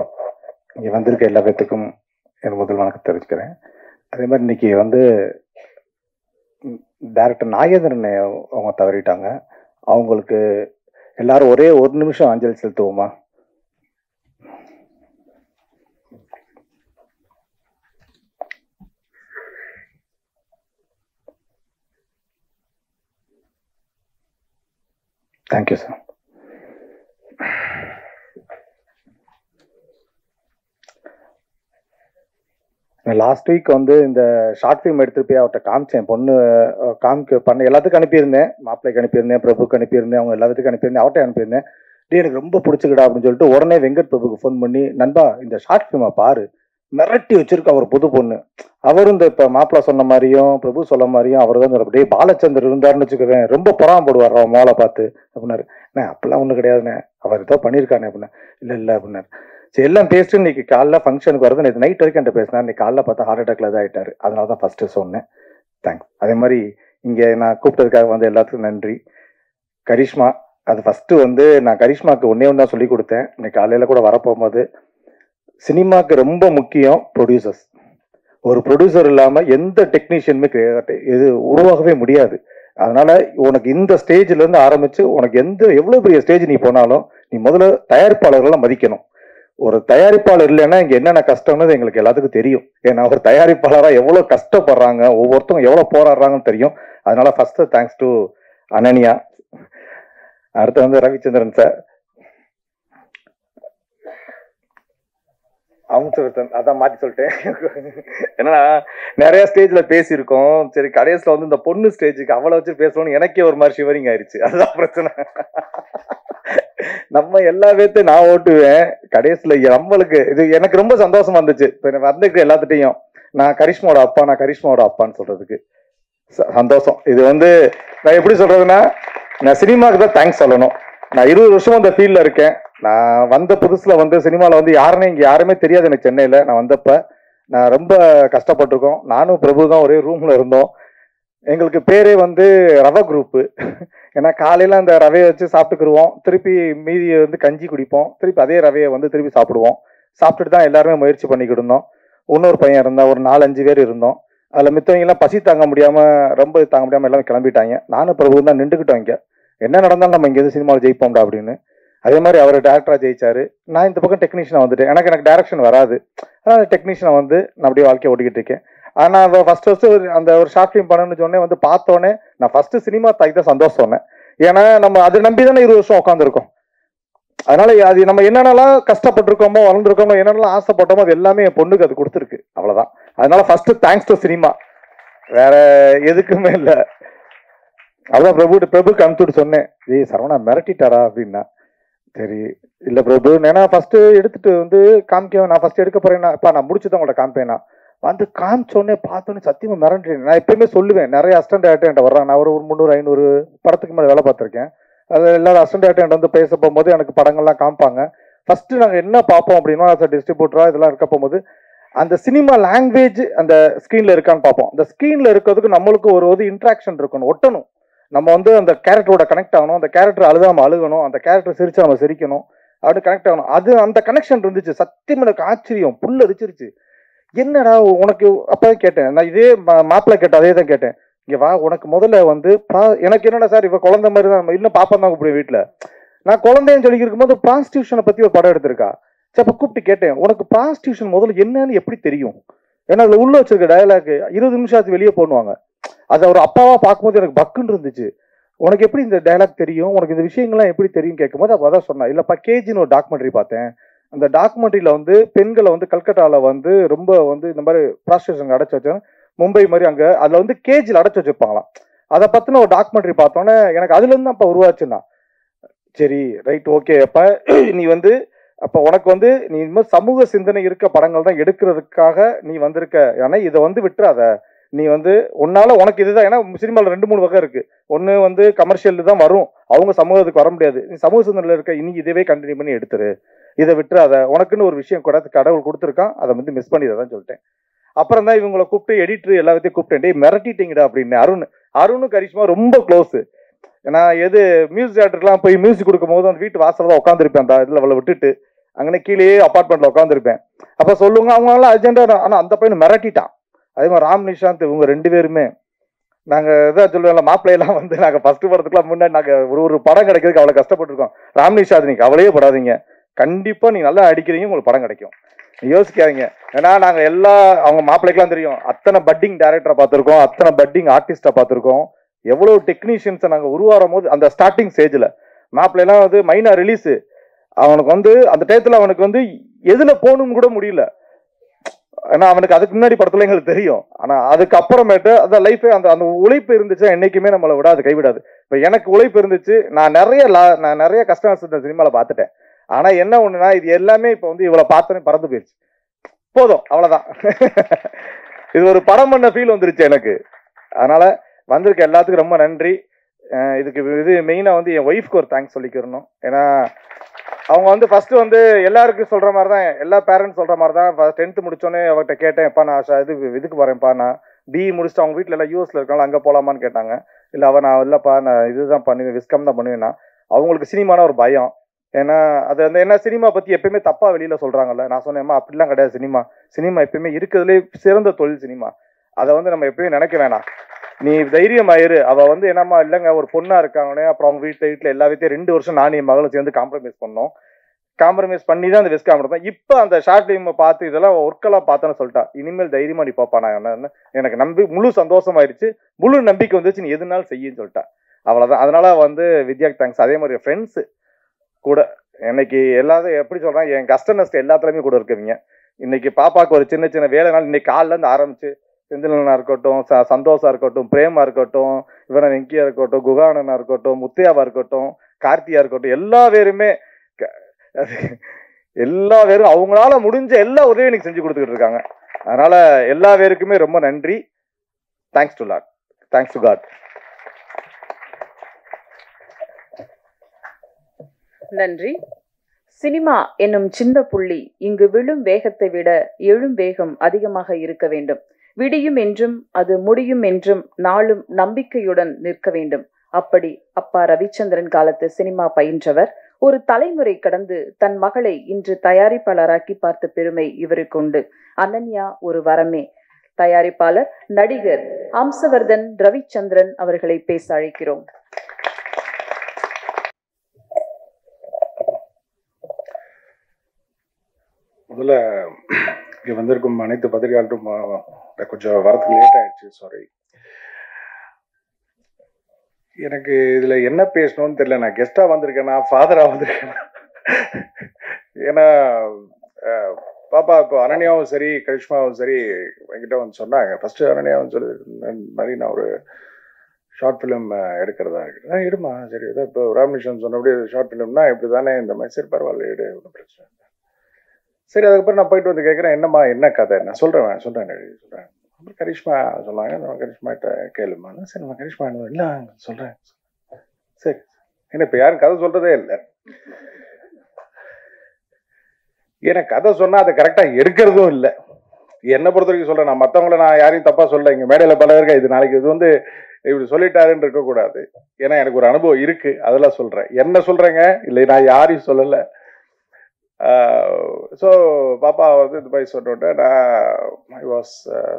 இங்கே வந்திருக்க எல்லா பேர்த்துக்கும் என் முதல் வணக்கம் தெரிவிச்சுக்கிறேன். அதே மாதிரி இன்னைக்கு வந்து டைரக்டர் நாகேந்திரன் அவங்க தவறிட்டாங்க. அவங்களுக்கு எல்லாரும் ஒரே ஒரு நிமிஷம் அஞ்சலி செலுத்துவோமா? Thank you sir. லாஸ்ட் வீக் வந்து இந்த ஷார்ட் ஃபிலிம் எடுத்துட்டு போய் அவர்கிட்ட காமிச்சேன். பொண்ணு பண்ண எல்லாத்துக்கும் அனுப்பியிருந்தேன், மாப்பிள்ளைக்கு அனுப்பியிருந்தேன், பிரபுக்கு அனுப்பியிருந்தேன், அவங்க எல்லாத்துக்கும் அனுப்பியிருந்தேன், அவர்கிட்ட அனுப்பியிருந்தேன். எனக்கு ரொம்ப பிடிச்சிக்கிடா அப்படின்னு சொல்லிட்டு உடனே வெங்கட் பிரபுக்கு ஃபோன் பண்ணி, நண்பா இந்த ஷார்ட் ஃபிலிமை பாரு, மிரட்டி வச்சிருக்க அவர் புது பொண்ணு. அவரும் இந்த இப்போ மாப்பிள்ளை சொன்ன மாதிரியும் பிரபு சொல்ல மாதிரியும் அவர் தான் அப்படியே பாலச்சந்தர் இருந்தாருன்னு வச்சுக்குவேன், ரொம்ப பொறாமப்படுவார் அவன் மோளை பார்த்து அப்படின்னாரு. அப்படிலாம் ஒன்றும் கிடையாதுண்ணே, அவர் ஏதோ பண்ணியிருக்கானே அப்படின்னா. இல்லை அப்படின்னாரு. சரி எல்லாம் பேசிட்டு இன்னைக்கு காலைல ஃபங்க்ஷனுக்கு வரது, நேற்று நைட் வரைக்கும் என்கிட்ட பேசினார். இன்னைக்கு காலைல பார்த்தா ஹார்ட் அட்டாக்ல தான் ஆகிட்டாரு. அதனால தான் ஃபர்ஸ்ட்டு சொன்னேன். தேங்க்ஸ். அதே மாதிரி இங்கே நான் கூப்பிட்டதுக்காக வந்து எல்லாத்துக்கும் நன்றி. கரிஷ்மா, அது ஃபஸ்ட்டு வந்து நான் கரிஷ்மாவுக்கு ஒன்றே ஒன்று தான் சொல்லி கொடுத்தேன். இன்னைக்கு காலையில் கூட வரப்போகும்போது, சினிமாவுக்கு ரொம்ப முக்கியம் ப்ரொடியூசர்ஸ். ஒரு ப்ரொடியூசர் இல்லாமல் எந்த டெக்னீஷியனுமே இது உருவாகவே முடியாது. அதனால உனக்கு இந்த ஸ்டேஜ்லேருந்து ஆரம்பித்து உனக்கு எவ்வளோ பெரிய ஸ்டேஜ் நீ போனாலும் நீ முதல்ல தயாரிப்பாளர்களை மதிக்கணும். ஒரு தயாரிப்பாளர் இல்லைன்னா இங்கே என்னென்ன கஷ்டம்னு எங்களுக்கு எல்லாத்துக்கும் தெரியும். ஏன்னா ஒரு தயாரிப்பாளராக எவ்வளோ கஷ்டப்படுறாங்க, ஒவ்வொருத்தவங்க எவ்வளோ போராடுறாங்கன்னு தெரியும். அதனால ஃபர்ஸ்ட் தேங்க்ஸ் டு அனன்யா. அடுத்து வந்து ரவிச்சந்திரன் சார், அதான் மாத்தி சொல்லிட்டேன். ஏன்னா நிறைய ஸ்டேஜ்ல பேசியிருக்கோம். சரி கடைசியில வந்து இந்த பொண்ணு ஸ்டேஜுக்கு அவளை வச்சு பேசணும்னு எனக்கே ஒரு மாதிரி ஷிவரிங் ஆயிடுச்சு. அதுதான் பிரச்சனை. நம்ம எல்லா பேர்த்தையும் நான் ஓட்டுவேன், கடைசியில நம்மளுக்கு இது எனக்கு ரொம்ப சந்தோஷமா இருந்துச்சு. இப்ப வந்துட்டு எல்லாத்துட்டையும் நான் கரிஷ்மாவோட அப்பான்னு சொல்றதுக்கு சந்தோஷம். இது வந்து நான் எப்படி சொல்றதுன்னா, நான் சினிமாவுக்கு தான் தேங்க்ஸ் சொல்லணும். நான் 20 வருஷம் அந்த ஃபீல்ட்ல இருக்கேன். நான் வந்த புதுசுல வந்து சினிமாவில் வந்து இங்கே யாருமே தெரியாது எனக்கு. சென்னையில் நான் வந்தப்ப நான் ரொம்ப கஷ்டப்பட்டிருக்கோம். நானும் பிரபு தான் ஒரே ரூம்ல இருந்தோம். எங்களுக்கு பேரே வந்து ரவை குரூப்பு. ஏன்னா காலையில் அந்த ரவையை வச்சு சாப்பிட்டுக்குருவோம், திருப்பி மீதியை வந்து கஞ்சி குடிப்போம், திருப்பி அதே ரவையை வந்து திருப்பி சாப்பிடுவோம். சாப்பிட்டுட்டு தான் எல்லாருமே முயற்சி பண்ணிக்கிட்டு இருந்தோம். இன்னொரு பையன் இருந்தால் ஒரு 4-5 பேர் இருந்தோம். அதில் மித்தவங்கெல்லாம் பசி தாங்க முடியாமல், ரொம்ப தாங்க முடியாமல் எல்லாமே கிளம்பிட்டாங்க. நானும் பிரபு தான் நின்றுக்கிட்டோம். இங்கே என்ன நடந்தாலும் நம்ம இங்கேருந்து சினிமாவில் ஜெயிப்போம்டா அப்படின்னு. அதே மாதிரி அவர் டேரக்டராக ஜெயிச்சாரு. நான் இந்த பக்கம் டெக்னீஷியனாக வந்துட்டேன். எனக்கு டைரக்ஷன் வராது, ஆனால் டெக்னீஷியனாக வந்து நான் அப்படியே வாழ்க்கையை ஓட்டிக்கிட்டு இருக்கேன். ஆனால் ஃபர்ஸ்ட் அந்த ஒரு ஷார்ட் ஃபிலிம் பண்ணணும்னு சொன்னே வந்து பார்த்தோன்னே நான் ஃபர்ஸ்ட் சினிமா தாய்க்கு தான் சந்தோஷம் சொன்னேன். ஏன்னா நம்ம அதை நம்பி தானே 20 வருஷம் உட்காந்துருக்கோம். அதனால அது நம்ம என்னென்னலாம் கஷ்டப்பட்டிருக்கோமோ, வளர்ந்துருக்கோமோ, என்னென்னலாம் ஆசைப்பட்டோமோ அது எல்லாமே என் பொண்ணுக்கு அது கொடுத்துருக்கு. அவ்வளோதான். அதனால ஃபர்ஸ்ட் தேங்க்ஸ் டு சினிமா, வேற எதுக்குமே இல்லை. அதான் பிரபுக்கு அனுப்பிச்சுட்டு சொன்னேன், ஏய் சரவணா மிரட்டிட்டாரா அப்படின்னா. சரி இல்லை பிரபு, ஏன்னா ஃபர்ஸ்ட் எடுத்துட்டு வந்து காமிக்க, நான் ஃபர்ஸ்ட் எடுக்க போறேன்னா நான் முடிச்சுதான் உங்களோட காமிப்பேனா வந்து காமிச்சோடனே பார்த்தோன்னே சத்தியமா மிரண்டுறேன். நான் எப்பயுமே சொல்லுவேன், நிறைய அசிஸ்டன்ட் டேரக்டர் வர்றாங்க. நான் ஒரு 300-500 படத்துக்கு மேலே வேலை பார்த்துருக்கேன். அது எல்லாரும் அசிஸ்டன்ட் டேரக்டர் வந்து பேச போகும்போது எனக்கு படங்கள்லாம் காமிப்பாங்க. ஃபர்ஸ்ட் நாங்கள் என்ன பார்ப்போம் அப்படின்னா, டிஸ்ட்ரிபியூட்டரா இதெல்லாம் இருக்க போகும்போது அந்த சினிமா லாங்குவேஜ் அந்த ஸ்க்ரீன்ல இருக்கான்னு பார்ப்போம். அந்த ஸ்க்ரீன்ல இருக்கிறதுக்கு நம்மளுக்கு ஒரு இன்ட்ராக்ஷன் இருக்கணும், ஒட்டணும். நம்ம வந்து அந்த கேரக்டரோட கனெக்ட் ஆகணும், அந்த கேரக்டர் அழுதா நம்ம அழுகணும், அந்த கேரக்டர் சிரிச்சா நம்ம சிரிக்கணும், அப்படி கனெக்ட் ஆகணும். அது அந்த கனெக்ஷன் இருந்துச்சு. சத்தியம் எனக்கு ஆச்சரியம், புல் அரிச்சிருச்சு. என்னடா உனக்கு அப்பதான் கேட்டேன், நான் இதே மாப்பிள்ளை கேட்டேன், அதே தான் கேட்டேன். இங்க வா, உனக்கு முதல்ல வந்து எனக்கு என்னடா சார் இவ குழந்தை மாதிரி தான், நம்ம இன்னும் பாப்பா தான் கூப்பிடுவேன் வீட்டுல. நான் குழந்தைன்னு சொல்லி இருக்கும்போது ப்ராஸ்டியூஷனை பத்தி ஒரு படம் எடுத்திருக்கா. சரி அப்ப கூப்பிட்டு கேட்டேன், உனக்கு ப்ராஸ்டியூஷன் முதல்ல என்னன்னு எப்படி தெரியும்? ஏன்னா அதில் உள்ள வச்சிருக்க டயலாக் 20 நிமிஷம் வெளியே போடுவாங்க. அது அவர் அப்பாவா பார்க்கும்போது எனக்கு பக்குன்னு இருந்துச்சு. உனக்கு எப்படி இந்த டயலாக் தெரியும், உனக்கு இந்த விஷயங்கள்லாம் எப்படி தெரியும் கேட்கும்போது அப்போ அதான் சொன்னேன், இல்லைப்பா கேஜின்னு ஒரு டாக்குமெண்ட்ரி பார்த்தேன். அந்த டாக்குமெண்ட்ரியில் வந்து பெண்களை வந்து கல்கட்டாவில் வந்து ரொம்ப வந்து இந்த மாதிரி ப்ராஸ்டியூஷன் அடைச்சி வச்சாங்க, மும்பை மாதிரி அங்கே அதில் வந்து கேஜில் அடைச்சி வச்சுருப்பாங்களாம். அதை பற்றின ஒரு டாக்குமெண்ட்ரி பார்த்தோன்னே எனக்கு அதுலேருந்து தான் அப்போ உருவாச்சுன்னா, சரி ரைட் ஓகே, அப்போ நீ வந்து அப்போ உனக்கு வந்து நீ இனிமேல் சமூக சிந்தனை இருக்க படங்கள் தான் எடுக்கிறதுக்காக நீ வந்திருக்க. ஏன்னா இதை வந்து விட்டுறாத, நீ வந்து உன்னால உனக்கு இதுதான். ஏன்னா சினிமாவில் 2-3 வகை இருக்கு. ஒன்று வந்து கமர்ஷியல் தான் வரும், அவங்க சமூகத்துக்கு வர முடியாது. நீ சமூக சிந்தனையில் இருக்க இன்னைக்கு இதவே கண்டினியூ பண்ணி எடுத்துரு, இதை விட்டுறாத, உனக்குன்னு ஒரு விஷயம் கூட கடவுள் கொடுத்துருக்கான், அதை வந்து மிஸ் பண்ணிதான் சொல்லிட்டேன். அப்புறம் தான் இவங்களை கூப்பிட்டு எடிட்டர் எல்லாத்தையும் கூப்பிட்டேன், டே மிரட்டிட்டீங்கடா அப்படின்னு. அருணும் கரிஷ்மா ரொம்ப க்ளோஸு. நான் எது மியூசிக் டேரக்டர்லாம் போய் மியூசிக் கொடுக்கும் போது அந்த வீட்டு வாசல் தான் உட்காந்துருப்பேன், அந்த இதில் அவளை விட்டுட்டு அங்கே கீழே அப்பார்ட்மெண்ட்டில் உட்காந்துருப்பேன். அப்போ சொல்லுவாங்க அவங்களாம் அர்ஜென்ட்டாக, ஆனால் அந்த பையனை மிரட்டிட்டான். அதே மாதிரி ராம் நிஷாந்த் இவங்க 2 பேருமே நாங்கள் இதான் சொல்லுவோம்ல, மாப்பிள்ளையெல்லாம் வந்து நாங்கள் ஃபஸ்ட்டு படத்துக்குலாம் முன்னாடி நாங்கள் ஒரு படம் கிடைக்கிறதுக்கு அவ்வளோ கஷ்டப்பட்டுருக்கோம். ராம் நிஷாந்த் நீங்கள் கவலையே படாதீங்க, கண்டிப்பாக நீங்கள் நல்லா அடிக்கிறீங்க, உங்களுக்கு படம் கிடைக்கும், யோசிக்காதீங்க. ஏன்னா நாங்கள் அவங்க மாப்பிள்ளைக்கெல்லாம் தெரியும், அத்தனை பட்டிங் டைரக்டரை பார்த்துருக்கோம், அத்தனை பட்டிங் ஆர்டிஸ்டை பார்த்துருக்கோம், எவ்வளோ டெக்னீஷியன்ஸை நாங்கள் உருவாகும் போது அந்த ஸ்டார்டிங் ஸ்டேஜில் மாப்பிள்ளைலாம் வந்து மைனா ரிலீஸு, அவனுக்கு வந்து அந்த டயத்தில் அவனுக்கு வந்து எதில் போகணும்னு கூட முடியல. ஏன்னா அவனுக்கு அதுக்கு முன்னாடி படத்துல எங்களுக்கு தெரியும். ஆனால் அதுக்கப்புறமேட்டு அந்த லைஃபே அந்த உழைப்பு இருந்துச்சு, என்றைக்குமே நம்மளை விடாது, கைவிடாது. இப்போ எனக்கு உழைப்பு இருந்துச்சு, நான் நிறைய கஷ்டம் இந்த சினிமாவில் பார்த்துட்டேன். ஆனால் என்ன ஒன்றுனா இது எல்லாமே இப்போ வந்து இவ்வளோ பார்த்தோன்னே பறந்து போயிடுச்சு, போதும் அவ்வளோதான். இது ஒரு படம் பண்ண ஃபீல் வந்துருச்சு எனக்கு. அதனால் வந்திருக்க எல்லாத்துக்கும் ரொம்ப நன்றி. இதுக்கு இது மெயினாக வந்து என் ஒய்ஃப்க்கு ஒரு தேங்க்ஸ் சொல்லிக்கிறணும். ஏன்னா அவங்க வந்து ஃபஸ்ட்டு வந்து எல்லாருக்கும் சொல்கிற மாதிரி தான், எல்லா பேரண்ட்ஸ் சொல்கிற மாதிரி தான். 10th முடிச்சோடனே அவர்கிட்ட கேட்டேன், எப்பா நான் இதுக்கு வரேன்ப்பா, நான் பிஇ முடிச்சுட்டு அவங்க வீட்டில் எல்லாம் யூஎஸில் இருக்காங்களா, அங்கே போகலாமான்னு கேட்டாங்க. இல்லை நான் இல்லைப்பா நான் இதுதான் பண்ணுவேன், விஸ்கம் தான் பண்ணுவேன்னா. அவங்களுக்கு சினிமான ஒரு பயம். ஏன்னா அது அந்த என்ன சினிமா பற்றி எப்பயுமே தப்பாக வெளியில் சொல்கிறாங்கல்ல. நான் சொன்னேன்மா அப்படிலாம் கிடையாது, சினிமா எப்பயுமே இருக்கிறதுலே சிறந்த தொழில் சினிமா, அதை வந்து நம்ம எப்பயுமே நினைக்க வேணாம், நீ தைரியமாயிரு. அவள் வந்து என்னம்மா இல்லைங்க ஒரு பொண்ணாக இருக்காங்கன்னே. அப்புறம் அவங்க வீட்டில் எல்லா வீட்டையும் 2 வருஷம் நானும் என் மகளும் சேர்ந்து காம்ப்ரமைஸ் பண்ணோம். காம்ப்ரமைஸ் பண்ணி தான் அந்த வெஸ்ட் காமெடி தான். இப்போ அந்த ஷார்ட் ஃபிலிம் பார்த்து இதெல்லாம் ஒர்க்கெல்லாம் பார்த்தேன்னு சொல்லிட்டா, இனிமேல் தைரியமாக நீ பார்ப்பா, நான் எனக்கு முழு சந்தோஷமாயிருச்சு, முழு நம்பிக்கை வந்துச்சு, நீ எதுனாலும் செய்யுன்னு சொல்லிட்டா. அவ்வளோதான். அதனால வந்து வித்யாக்கு தேங்க்ஸ். அதே மாதிரி ஃப்ரெண்ட்ஸு கூட இன்னைக்கு எல்லாத்தையும் எப்படி சொல்கிறேன், என் கஷ்ட நஷ்டம் எல்லாத்துலேயுமே கூட இருக்குவீங்க. இன்னைக்கு பாப்பாவுக்கு ஒரு சின்ன சின்ன வேலைனால இன்னைக்கு காலிலேருந்து ஆரம்பிச்சு செந்திலனா இருக்கட்டும், சந்தோஷா இருக்கட்டும், பிரேமா இருக்கட்டும், இவனை வெங்கியா இருக்கட்டும், குகானனா இருக்கட்டும், முத்தையாவா இருக்கட்டும், கார்த்தியா இருக்கட்டும், எல்லா பேரும் அவங்களால முடிஞ்ச எல்லா உதவியும் எனக்கு செஞ்சு கொடுத்துக்கிட்டு இருக்காங்க. அதனால எல்லா பேருக்குமே ரொம்ப நன்றி. Thanks to lot, thanks to God. நன்றி. சினிமா என்னும் சின்ன புள்ளி இங்கு விழும் வேகத்தை விட எழும் வேகம் அதிகமாக இருக்க வேண்டும். விடியும் என்றும் அது முடியும் என்றும் நாளும் நம்பிக்கையுடன் நிற்க வேண்டும். அப்படி அப்பா ரவிச்சந்திரன் காலத்து சினிமா பயின்றவர் ஒரு தலைமுறை கடந்து தன் மகளை இன்று தயாரிப்பாளராக்கி பார்த்த பெருமை இவருக்கு உண்டு. அனன்யா ஒரு வரமே. தயாரிப்பாளர் நடிகர் ஹம்சவர்தன் ரவிச்சந்திரன் அவர்களை பேச அழைக்கிறோம். முதல்ல இங்கே வந்திருக்கும் அனைத்து பத்திரிகையாளரும் கொஞ்சம் வரதுக்கு லேட் ஆயிடுச்சு, சாரி. எனக்கு இதில் என்ன பேசணும்னு தெரியல. நான் கெஸ்ட்டாக வந்திருக்கேனா ஃபாதராக வந்திருக்கேனா? ஏன்னா பாப்பா இப்போ அனன்யாவும் சரி கரிஷ்மாவும் சரி என்கிட்ட வந்து சொன்னாங்க. ஃபஸ்ட்டு அனன்யாவும் சொல்லி மாதிரி நான் ஒரு ஷார்ட் ஃபிலிம் எடுக்கிறதா இருக்குது. எடுமா சரி, ஏதோ இப்போ ராமேஸ்வரன் சொன்னபடி ஷார்ட் ஃபிலிம்னா இப்படி தானே இந்த மாதிரி, சரி பரவாயில்ல எடு, ஒன்றும் பிரச்சனை. சரி அதுக்கப்புறம் நான் போயிட்டு வந்து கேட்குறேன், என்னம்மா என்ன கதை, நான் சொல்கிறேன் சொல்கிறேன். அப்புறம் கரிஷ்மா சொன்னாங்க, நம்ம கரிஷ்மாட்ட கேளுமான்னு. சரி நம்ம கரிஷ்மா இல்லை சொல்கிறேன். சரி ஏன்னா இப்போ யாரும் கதை சொல்கிறதே இல்லை. ஏன்னா கதை சொன்னால் அதை கரெக்டாக எடுக்கிறதும் இல்லை. என்னை பொறுத்த வரைக்கும் சொல்கிறேன், நான் மற்றவங்கள நான் யாரையும் தப்பாக சொல்ல. இங்கே மேடையில் பல இருக்கா, இது நாளைக்கு இது வந்து இப்படி சொல்லிட்டாருன்னு இருக்கக்கூடாது. ஏன்னா எனக்கு ஒரு அனுபவம் இருக்குது, அதெல்லாம் சொல்கிறேன். என்ன சொல்கிறேங்க இல்லை, நான் யாரையும் சொல்லலை. ஸோ பாப்பா வந்து இந்த மாதிரி சொன்னோட நான்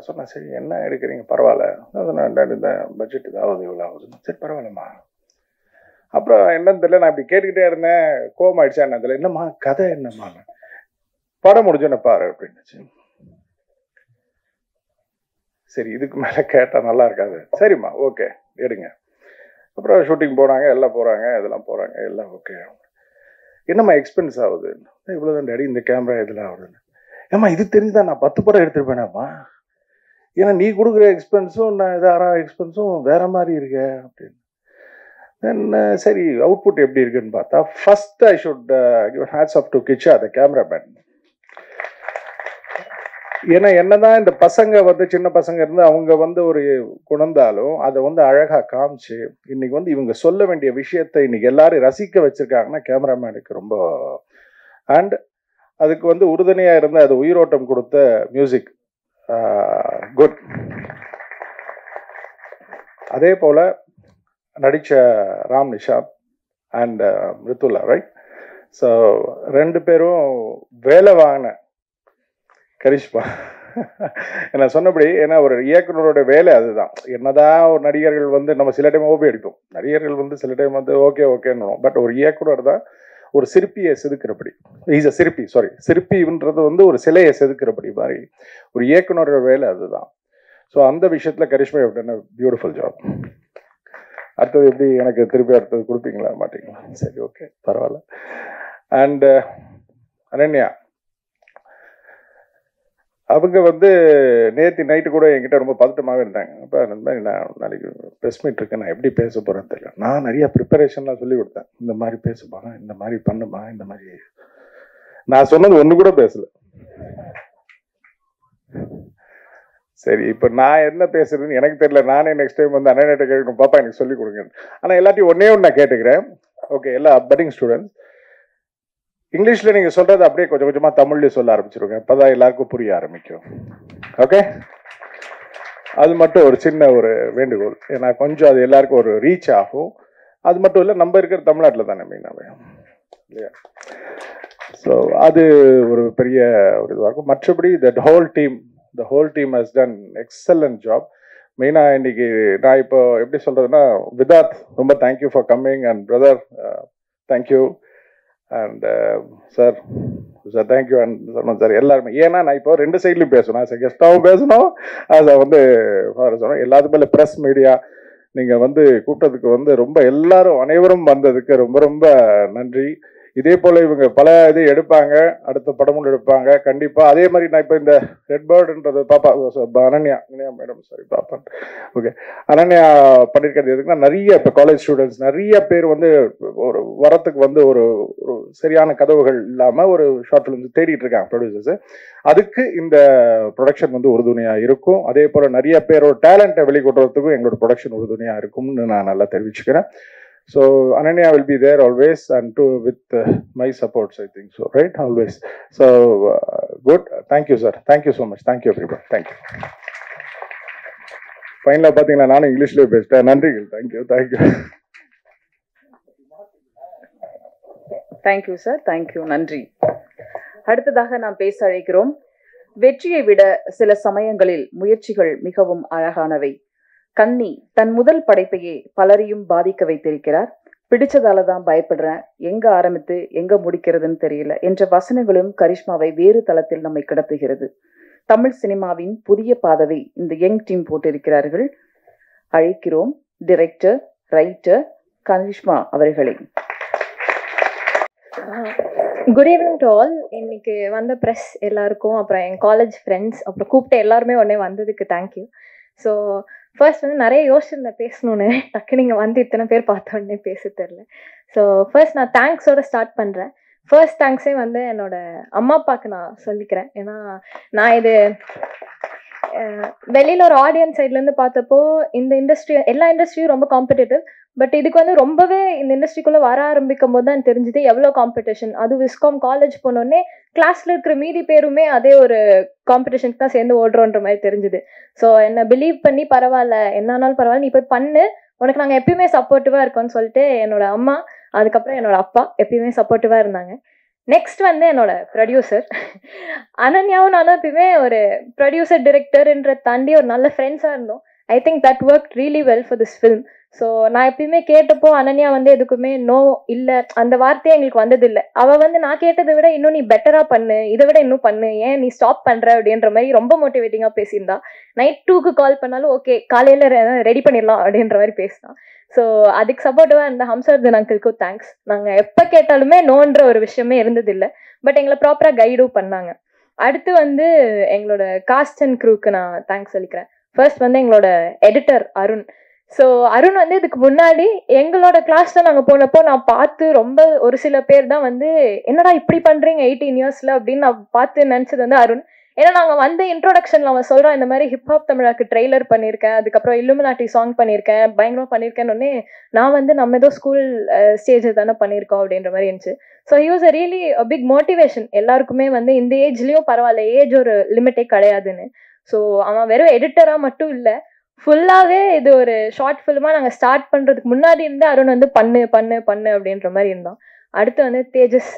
சொன்னேன், சரி என்ன எடுக்கிறீங்க பரவாயில்ல, இந்த பட்ஜெட் இதாவது இவ்வளோ ஆகுது, சரி பரவாயில்லம்மா. அப்புறம் என்னன்னு தெரியல, நான் இப்படி கேட்டுக்கிட்டே இருந்தேன், கோவம் ஆயிடுச்சா என்ன தெரியல. என்னம்மா கதை என்னம்மா, படம் முடிஞ்சோன்னு பாரு அப்படின்னுச்சு. சரி இதுக்கு மேலே கேட்டால் நல்லா இருக்காது, சரிம்மா ஓகே எடுங்க. அப்புறம் ஷூட்டிங் போனாங்க, எல்லாம் போகிறாங்க, இதெல்லாம் போகிறாங்க, எல்லாம் ஓகே. என்னம்மா எக்ஸ்பென்ஸ் ஆகுது? இவ்வளோதான் டேடி, இந்த கேமரா இதெல்லாம் ஆகுதுன்னு. ஏம்மா இது தெரிஞ்சுதான் நான் 10 படம் எடுத்துருப்பேனாம்மா, ஏன்னா நீ கொடுக்குற எக்ஸ்பென்ஸும் நான் இதார எக்ஸ்பென்ஸும் வேற மாதிரி இருக்க அப்படின்னு. தென் சரி அவுட்புட் எப்படி இருக்குன்னு பார்த்தா, first I should give hats off to Kicha the cameraman. ஏன்னா என்னதான் இந்த பசங்க வந்து சின்ன பசங்க இருந்து அவங்க வந்து ஒரு குணந்தாலும் அதை வந்து அழகா காமிச்சு இன்னைக்கு வந்து இவங்க சொல்ல வேண்டிய விஷயத்தை இன்னைக்கு எல்லாரும் ரசிக்க வச்சிருக்காங்கன்னா கேமராமேனுக்கு ரொம்ப. அண்ட் அதுக்கு வந்து உறுதுணையா இருந்த அது உயிரோட்டம் கொடுத்த மியூசிக் குட். அதே போல நடிச்ச Ram Nishanth and Mrudula, right? So 2 பேரும் வேலை வாங்கின கரிஷ்மா நான் சொன்னபடி, ஏன்னா ஒரு இயக்குனரோட வேலை அதுதான். என்னதான் ஒரு நடிகர்கள் வந்து நம்ம சில டைம் ஓபி அடிப்போம், நடிகர்கள் வந்து சில டைம் வந்து ஓகே ஓகேன்னு, பட் ஒரு இயக்குனர் தான் ஒரு சிற்பியை செதுக்கிறபடி, இஸ் அ சிற்பி, சாரி சிற்பின்றது வந்து ஒரு சிலையை செதுக்கிறபடி மாதிரி ஒரு இயக்குனரோட வேலை அதுதான். ஸோ அந்த விஷயத்துல கரிஷ்மா பியூட்டிஃபுல் ஜாப். அடுத்தது எப்படி எனக்கு திருப்பி அடுத்தது கொடுப்பீங்களா மாட்டீங்களா? சரி ஓகே பரவாயில்ல. அண்ட் அனன்யா அவங்க வந்து நேற்று நைட்டு கூட என்கிட்ட ரொம்ப பதட்டமாகவே இருந்தாங்க. அப்போ அந்த மாதிரி நான் நாளைக்கு ப்ரெஸ் மீட் இருக்கேன், நான் எப்படி பேச போகிறேன்னு தெரியல. நான் நிறைய ப்ரிப்பரேஷன்லாம் சொல்லி கொடுத்தேன், இந்த மாதிரி பேசுப்பாங்க, இந்த மாதிரி பண்ணுமா, இந்த மாதிரி. நான் சொன்னது ஒன்று கூட பேசலை. சரி இப்போ நான் என்ன பேசுறதுன்னு எனக்கு தெரியல. நானே நெக்ஸ்ட் டைம் வந்து அண்ணன்கிட்ட கேட்கணும், பாப்பா எனக்கு சொல்லி கொடுங்க. ஆனால் எல்லாத்தையும் ஒன்னே ஒன்று நான் கேட்டுக்கிறேன். ஓகே, எல்லா பட்டிங் ஸ்டூடெண்ட்ஸ் இங்கிலீஷ்ல நீங்க சொல்றது அப்படியே கொஞ்சம் கொஞ்சமா தமிழ்ல சொல்ல ஆரம்பிச்சிருங்க, அப்பதான் எல்லாருக்கும் புரிய ஆரம்பிக்கும். ஓகே, அது மட்டும் ஒரு சின்ன ஒரு வேண்டுகோள், ஏன்னா கொஞ்சம் அது எல்லாருக்கும் ஒரு ரீச் ஆகும். அது மட்டும் இல்லை, நம்ம இருக்கிற தமிழ்நாட்டில் தானே மெயினாகவே இல்லையா? ஸோ அது ஒரு பெரிய ஒரு இதுவாக இருக்கும். மற்றபடி the whole team has done excellent job. மெயினாக இன்னைக்கு நான் இப்போ எப்படி சொல்றதுன்னா, விதாத் ரொம்ப thank you for coming, and brother thank you, and sir thank you, and sermon sir எல்லாருமே. ஏன்னா நான் இப்போ 2 சைட்லையும் பேசணும், ஆஸ் கெஸ்டாகவும் பேசணும், அதை வந்து ஃபாதர் சொன்னோம். எல்லாத்துக்கும் மேலே ப்ரெஸ் மீடியா நீங்கள் வந்து கூப்பிட்டதுக்கு வந்து ரொம்ப எல்லாரும் அனைவரும் வந்ததுக்கு ரொம்ப ரொம்ப நன்றி. இதே போல் இவங்க பல இது எடுப்பாங்க, அடுத்த படமும் எடுப்பாங்க கண்டிப்பாக. அதே மாதிரி நான் இப்போ இந்த ரெட் பேர்டுன்றது பாப்பா அனன்யா மேடம் சாரி பாப்பா ஓகே அனன்யா பண்ணியிருக்கிறது எதுக்குன்னா, நிறைய இப்போ காலேஜ் ஸ்டூடெண்ட்ஸ் நிறைய பேர் வந்து ஒரு வரத்துக்கு வந்து ஒரு ஒரு சரியான கதவுகள் இல்லாமல் ஒரு ஷார்ட் ஃபிலிம்ஸ் தேடிட்டு இருக்காங்க ப்ரொடியூசர்ஸ். அதுக்கு இந்த ப்ரொடக்ஷன் வந்து உறுதுணையாக இருக்கும். அதே போல் நிறைய பேரோட டேலண்ட்டை வெளிக்கொட்டுறதுக்கும் எங்களோட ப்ரொடக்ஷன் உறுதுணையாக இருக்கும்னு நான் நல்லா தெரிவிச்சுக்கிறேன். So Ananya will be there always, and with my supports, I think so, right? Always. So good. Thank you, sir. Thank you so much. Thank you, everybody. Thank you. Finally, பாத்தீங்களா நானும் இங்கிலீஷ்லயே பேசிட்டேன். நன்றிகள். Thank you. Thank you. Thank you, sir. Thank you. நன்றி. அடுத்ததாக நாம் பேச அழைக்கிறோம். வெற்றியை விட சில சமயங்களில் முயற்சிகள் மிகவும் அழகானவை. கன்னி தன் முதல் படைப்பையே பலரையும் பாதிக்க வைத்திருக்கிறார். பிடிச்சதால தான் பயப்படுறேன், எங்க ஆரம்பித்து எங்க முடிக்கிறதுன்னு தெரியல என்ற வசனங்களும் கரிஷ்மாவை வேறு தளத்தில் நம்மை கடத்துகிறது. தமிழ் சினிமாவின் புதிய பாதவை இந்த யங் டீம் போட்டிருக்கிறார்கள். அழைக்கிறோம் டைரக்டர், ரைட்டர் கரிஷ்மா அவர்களை. Good evening to all. இன்னைக்கு வந்த ப்ரெஸ் எல்லாருக்கும், அப்புறம் என் காலேஜ் ஃப்ரெண்ட்ஸ், அப்புறம் கூப்பிட்ட எல்லாருமே உடனே வந்ததுக்கு தேங்க்யூ. ஸோ ஃபர்ஸ்ட் வந்து நிறைய யோசிச்சிருந்தேன் பேசணுன்னு, டக்கு நீங்கள் வந்து இத்தனை பேர் பார்த்த உடனே பேச தெரில. ஸோ ஃபர்ஸ்ட் நான் தேங்க்ஸோட ஸ்டார்ட் பண்ணுறேன். ஃபர்ஸ்ட் தேங்க்ஸே வந்து என்னோட அம்மா அப்பாவுக்கு நான் சொல்லிக்கிறேன். ஏன்னா நான் இது வெளியில் ஒரு ஆடியன்ஸ் சைட்லேருந்து பார்த்தப்போ இந்த இண்டஸ்ட்ரி, எல்லா இண்டஸ்ட்ரியும் ரொம்ப காம்படிட்டிவ். பட் இதுக்கு வந்து ரொம்பவே இந்த இண்டஸ்ட்ரிக்குள்ளே வர ஆரம்பிக்கும் போது தான் தெரிஞ்சுது எவ்வளோ காம்படிஷன். அது விஸ்காம் காலேஜ் போனோடனே கிளாஸில் இருக்கிற மீதி பேருமே அதே ஒரு காம்படிஷனுக்கு தான் சேர்ந்து ஓடுறோன்ற மாதிரி தெரிஞ்சுது. ஸோ என்னை பிலீவ் பண்ணி பரவாயில்ல, என்னானாலும் பரவாயில்ல, நீ போய் பண்ணு, உனக்கு நாங்கள் எப்பயுமே சப்போர்ட்டிவாக இருக்கோம்னு சொல்லிட்டு என்னோட அம்மா, அதுக்கப்புறம் என்னோட அப்பா எப்பயுமே சப்போர்ட்டிவாக இருந்தாங்க. நெக்ஸ்ட் வந்து என்னோட ப்ரொடியூசர் அனன்யாவும் நானும் எப்பயுமே ஒரு ப்ரொடியூசர் டிரெக்டர்ன்ற தாண்டி ஒரு நல்ல ஃப்ரெண்ட்ஸாக இருந்தோம். I think that work really well for this film. So நான் எப்பயுமே கேட்டப்போ அனன்யா வந்து எதுக்குமே நோ இல்லை அந்த வார்த்தையே எங்களுக்கு வந்ததில்லை. அவள் வந்து நான் கேட்டதை விட இன்னும் நீ பெட்டராக பண்ணு, இதை விட இன்னும் பண்ணு, ஏன் நீ ஸ்டாப் பண்ணுற அப்படின்ற மாதிரி ரொம்ப மோட்டிவேட்டிங்காக பேசியிருந்தா. நைட் 2க்கு கால் பண்ணாலும் ஓகே காலையில் ரெடி பண்ணிடலாம் அப்படின்ற மாதிரி பேசினான். ஸோ அதுக்கு சப்போர்ட்டிவாக இருந்த ஹம்சவர்தன் அங்கிள்க்கும் தேங்க்ஸ். நாங்கள் எப்போ கேட்டாலுமே நோன்ற ஒரு விஷயமே இருந்ததில்லை, பட் எங்களை ப்ராப்பராக கைடும் பண்ணாங்க. அடுத்து வந்து எங்களோட காஸ்ட் அண்ட் க்ரூக்கு நான் தேங்க்ஸ் சொல்லிக்கிறேன். ஃபர்ஸ்ட் வந்து எங்களோட எடிட்டர் அருண். ஸோ அருண் வந்து இதுக்கு முன்னாடி எங்களோட கிளாஸில் நாங்கள் போனப்போ நான் பார்த்து ரொம்ப ஒரு சில பேர் தான் வந்து என்னடா இப்படி பண்ணுறீங்க 18 இயர்ஸில் அப்படின்னு நான் பார்த்து நினச்சது வந்து அருண். ஏன்னா நாங்கள் வந்து இன்ட்ரோடக்ஷனில் அவன் சொல்கிறான் இந்த மாதிரி ஹிப்ஹாப் தமிழாக்கு ட்ரெய்லர் பண்ணியிருக்கேன், அதுக்கப்புறம் இல்லுமினாட்டி சாங் பண்ணியிருக்கேன், பயங்கரமாக பண்ணியிருக்கேன்னு நான் வந்து நம்ம ஏதோ ஸ்கூல் ஸ்டேஜஸ் தானே பண்ணியிருக்கோம் அப்படின்ற மாதிரி இருந்துச்சு. So he was a really big motivation எல்லாருக்குமே வந்து இந்த ஏஜ்லேயும் பரவாயில்ல, ஏஜ் ஒரு லிமிட்டே கிடையாதுன்னு. ஸோ அவன் வெறும் எடிட்டராக மட்டும் இல்லை, ஃபுல்லாகவே இது ஒரு ஷார்ட் ஃபிலிமாக நாங்கள் ஸ்டார்ட் பண்ணுறதுக்கு முன்னாடி இருந்து அருண் வந்து பண்ணு பண்ணு பண்ணு அப்படின்ற மாதிரி இருந்தான். அடுத்து வந்து தேஜஸ்.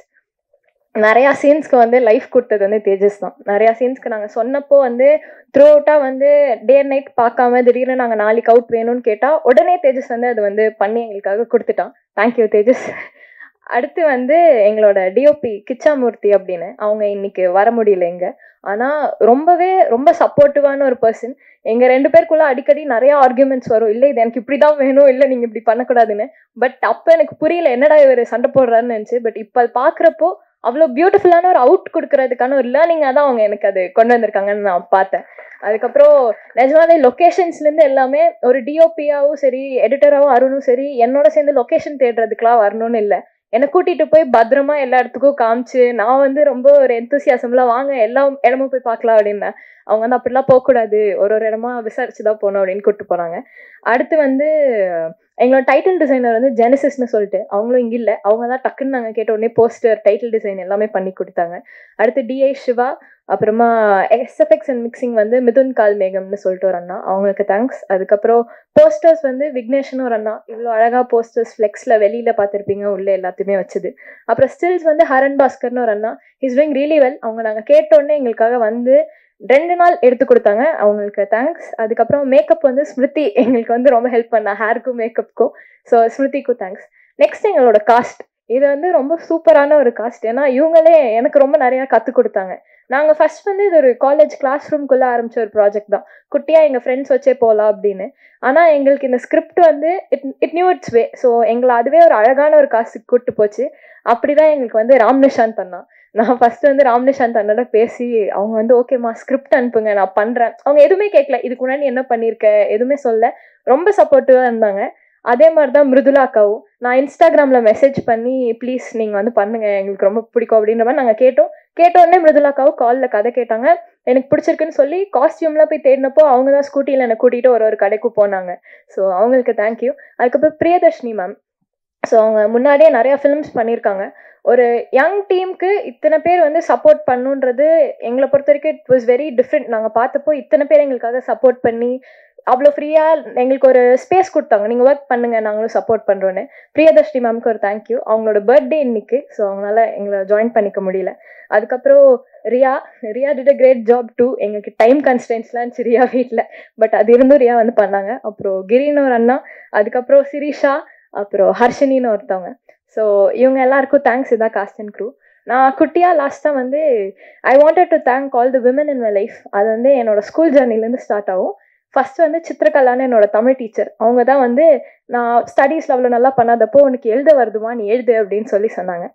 நிறையா சீன்ஸ்க்கு வந்து லைஃப் கொடுத்தது வந்து தேஜஸ் தான். நிறையா சீன்ஸ்க்கு நாங்கள் சொன்னப்போ வந்து த்ரூ அவுட்டாக வந்து டே அண்ட் நைட் பார்க்காம திடீர்னு நாங்கள் நாளைக்கு அவுட் வேணும்னு கேட்டால் உடனே தேஜஸ் வந்து அது வந்து பண்ணி எங்களுக்காக கொடுத்துட்டான். தேங்க்யூ தேஜஸ். அடுத்து வந்து எங்களோட டிஓபி கிச்சாமூர்த்தி அப்படின்னு, அவங்க இன்னைக்கு வர முடியல இங்கே, ஆனால் ரொம்ப சப்போர்ட்டிவான ஒரு பர்சன். எங்கள் 2 பேருக்குள்ள அடிக்கடி நிறைய ஆர்கியூமெண்ட்ஸ் வரும், இல்லை இது எனக்கு இப்படி தான் வேணும், இல்லை நீங்கள் இப்படி பண்ணக்கூடாதுன்னு. பட் அப்போ எனக்கு புரியல என்னடா இவர் சண்டை போடுறாருன்னு நினச்சி. பட் இப்போ அது பார்க்குறப்போ அவ்வளோ பியூட்டிஃபுல்லான ஒரு அவுட் கொடுக்கறதுக்கான ஒரு லேர்னிங்காக தான் அவங்க எனக்கு அது கொண்டு வந்திருக்காங்கன்னு நான் பார்த்தேன். அதுக்கப்புறம் நிஜமாவே லொக்கேஷன்ஸ்லேருந்து எல்லாமே ஒரு டிஓபியாவும் சரி எடிட்டராகவும் அருணும் சரி என்னோட சேர்ந்து லொக்கேஷன் தேடுறதுக்கெலாம் வரணும்னு இல்லை, என்னை கூட்டிகிட்டு போய் பத்திரமா எல்லா இடத்துக்கும் காமிச்சு நான் வந்து ரொம்ப ஒரு எந்தூசியாசம்லாம் வாங்க எல்லா இடமும் போய் பார்க்கலாம் அப்படின்னேன். அவங்க வந்து அப்படிலாம் போகக்கூடாது, ஒரு இடமா விசாரிச்சு தான் போகணும் அப்படின்னு கூப்பிட்டு போனாங்க. அடுத்து வந்து எங்களோட டைட்டில் டிசைனர் வந்து ஜெனசிஸ்ன்னு சொல்லிட்டு, அவங்களும் இங்கே இல்லை, அவங்க தான் டக்குன்னு நாங்கள் கேட்ட உடனே போஸ்டர் டைட்டில் டிசைன் எல்லாமே பண்ணி கொடுத்தாங்க. அடுத்து டிஐ சிவா, அப்புறமா எஸ்எஃப்எக்ஸ் அண்ட் மிக்சிங் வந்து மிதுன் கால்மேகம்னு சொல்லிட்டு ஒரு அண்ணா, அவங்களுக்கு தேங்க்ஸ். அதுக்கப்புறம் போஸ்டர்ஸ் வந்து விக்னேஷ்னு ஒரு அண்ணா, இவ்வளோ அழகாக போஸ்டர்ஸ் ஃப்ளெக்ஸில் வெளியில் பார்த்துருப்பீங்க உள்ளே எல்லாத்தையுமே வச்சுது. அப்புறம் ஸ்டில்ஸ் வந்து ஹரன் பாஸ்கர்னு ஒரு அண்ணா, இஸ் டூயிங் ரியலி வெல். அவங்க நாங்கள் கேட்டோடனே எங்களுக்காக வந்து 2 நாள் எடுத்து கொடுத்தாங்க, அவங்களுக்கு தேங்க்ஸ். அதுக்கப்புறம் மேக்கப் வந்து ஸ்மிருதி எங்களுக்கு வந்து ரொம்ப ஹெல்ப் பண்ணா, ஹேருக்கும் மேக்கப்புக்கும். ஸோ ஸ்மிருதிக்கும் தேங்க்ஸ். நெக்ஸ்ட் எங்களோட காஸ்ட், இது வந்து ரொம்ப சூப்பரான ஒரு காஸ்ட். ஏன்னா இவங்களே எனக்கு ரொம்ப நிறையா கற்றுக் கொடுத்தாங்க. நாங்கள் ஃபர்ஸ்ட் வந்து இது ஒரு காலேஜ் கிளாஸ் ரூம்குள்ளே ஆரம்பித்த ஒரு ப்ராஜெக்ட் தான், குட்டியாக எங்கள் ஃப்ரெண்ட்ஸ் வச்சே போகலாம் அப்படின்னு. ஆனால் எங்களுக்கு இந்த ஸ்கிரிப்ட் வந்து it new it's way. So எங்களை அதுவே ஒரு அழகான ஒரு காசுக்கு கூப்பிட்டு போச்சு. அப்படி தான் எங்களுக்கு வந்து ராம்நிஷாந்த் பண்ணான். நான் ஃபர்ஸ்ட் வந்து ராம்நிஷாந்த் அண்ணோட பேசி அவங்க வந்து ஓகேம்மா ஸ்கிரிப்ட் அனுப்புங்க நான் பண்ணுறேன். அவங்க எதுவுமே கேட்கல, இதுக்கு முன்னாடி என்ன பண்ணியிருக்க எதுவுமே சொல்ல, ரொம்ப சப்போர்ட்டிவாக இருந்தாங்க. அதே மாதிரி தான் மிருதுலா அக்காவும். நான் இன்ஸ்டாகிராமில் மெசேஜ் பண்ணி ப்ளீஸ் நீங்கள் வந்து பண்ணுங்கள் எங்களுக்கு ரொம்ப பிடிக்கும் அப்படின்ற மாதிரி நாங்கள் கேட்டோடனே மிருதுலா அக்காவும் காலில் கதை கேட்டாங்க, எனக்கு பிடிச்சிருக்குன்னு சொல்லி காஸ்டியூம்லாம் போய் தேடினப்போ அவங்க தான் ஸ்கூட்டியில் என்னை கூட்டிகிட்டு ஒரு கடைக்கு போனாங்க. ஸோ அவங்களுக்கு தேங்க்யூ. அதுக்கப்புறம் பிரியதர்ஷினி மேம். ஸோ அவங்க முன்னாடியே நிறையா ஃபிலிம்ஸ் பண்ணியிருக்காங்க. ஒரு யங் டீமுக்கு இத்தனை பேர் வந்து சப்போர்ட் பண்ணுன்றது எங்களை பொறுத்த வரைக்கும் இட் வாஸ் வெரி டிஃப்ரெண்ட். நாங்கள் பார்த்தப்போ இத்தனை பேர் எங்களுக்காக சப்போர்ட் பண்ணி அவ்வளோ ஃப்ரீயாக எங்களுக்கு ஒரு ஸ்பேஸ் கொடுத்தாங்க, நீங்கள் ஒர்க் பண்ணுங்கள் நாங்களும் சப்போர்ட் பண்ணுறோன்னு. பிரியதர்ஷினி மேம்க்கு ஒரு தேங்க்யூ. அவங்களோட பர்த்டே இன்னைக்கு, ஸோ அவங்களால எங்களை ஜாயின் பண்ணிக்க முடியல. அதுக்கப்புறம் Riya did a great job too. எங்களுக்கு டைம் கன்ஸ்டன்ஸ்லாம் இருந்துச்சு ரியா வீட்டில், பட் அது இருந்தும் ரியா வந்து பண்ணாங்க. அப்புறம் கிரின்னு ஒரு அண்ணா, அதுக்கப்புறம் சிரிஷா, அப்புறம் ஹர்ஷினின்னு ஒருத்தவங்க. ஸோ இவங்க எல்லாருக்கும் தேங்க்ஸ். இதான் காஸ்ட் அண்ட் க்ரூ. நான் குட்டியாக லாஸ்ட்டாக வந்து I wanted to thank all the women in my life. அது வந்து என்னோட ஸ்கூல் ஜர்னிலேருந்து ஸ்டார்ட் ஆகும். ஃபர்ஸ்ட் வந்து சித்திரகலான்னு என்னோட தமிழ் டீச்சர், அவங்க தான் வந்து நான் ஸ்டடீஸில் அவ்வளோ நல்லா பண்ணாதப்போ உனக்கு எழுத வருதுமா நீ எழுது அப்படின்னு சொன்னாங்க.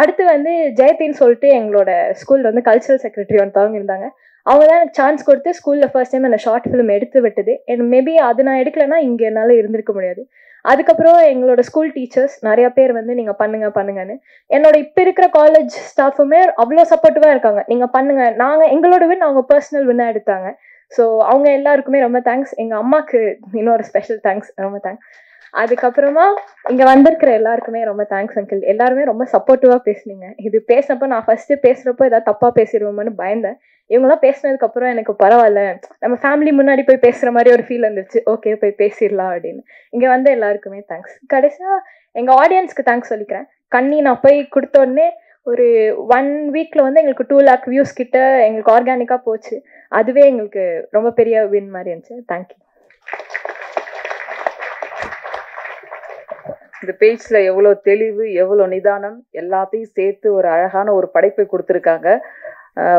அடுத்து வந்து ஜெயத்தின்னு சொல்லிட்டு எங்களோட ஸ்கூலில் வந்து கல்ச்சரல் செக்ரட்டரி ஒருத்தவங்க இருந்தாங்க. அவங்க தான் எனக்கு சான்ஸ் கொடுத்து ஸ்கூலில் ஃபர்ஸ்ட் டைம் அந்த ஷார்ட் ஃபிலிம் எடுத்து விட்டது. எனக்கு மேபி அது நான் எடுக்கலைன்னா இங்கே என்னால் இருந்திருக்க முடியாது. அதுக்கப்புறம் எங்களோட ஸ்கூல் டீச்சர்ஸ் நிறைய பேர் வந்து நீங்கள் பண்ணுங்கன்னு, என்னோட இப்போ இருக்கிற காலேஜ் ஸ்டாஃபுமே அவ்வளோ சப்போர்ட்டிவாக இருக்காங்க, நீங்கள் பண்ணுங்கள். நாங்கள் எங்களோட வின் அவங்க பர்சனல் வின்னாக எடுத்தாங்க. ஸோ அவங்க எல்லாருக்குமே ரொம்ப தேங்க்ஸ். எங்கள் அம்மாவுக்கு இன்னொரு ஸ்பெஷல் தேங்க்ஸ், ரொம்ப தேங்க்ஸ். அதுக்கப்புறமா இங்கே வந்திருக்கிற எல்லாருக்குமே ரொம்ப தேங்க்ஸ் அங்கிள். எல்லாருமே ரொம்ப சப்போர்ட்டிவாக பேசுனீங்க. இது பேசினப்போ நான் ஃபஸ்ட்டு பேசுகிறப்போ ஏதாவது தப்பாக பேசிடுவோம்னு பயந்தேன். இவங்களாம் பேசினதுக்கப்புறம் எனக்கு பரவாயில்ல, நம்ம ஃபேமிலி முன்னாடி போய் பேசுகிற மாதிரி ஒரு ஃபீல் வந்துருச்சு. ஓகே போய் பேசிடலாம் அப்படின்னு. இங்கே வந்து எல்லாருக்குமே தேங்க்ஸ். கடைசியாக எங்கள் ஆடியன்ஸ்க்கு தேங்க்ஸ் சொல்லிக்கிறேன். கண்ணி நான் போய் கொடுத்தோடனே ஒரு 1 வீக்கில் வந்து எங்களுக்கு 2 lakh வியூஸ் கிட்ட எங்களுக்கு ஆர்கானிக்காக போச்சு. அதுவே எங்களுக்கு ரொம்ப பெரிய வின் மாதிரி இருந்துச்சு. தேங்க்யூ. இந்த பேஜ்ல எவ்வளோ தெளிவு, எவ்வளோ நிதானம், எல்லாத்தையும் சேர்த்து ஒரு அழகான ஒரு படைப்பை கொடுத்துருக்காங்க.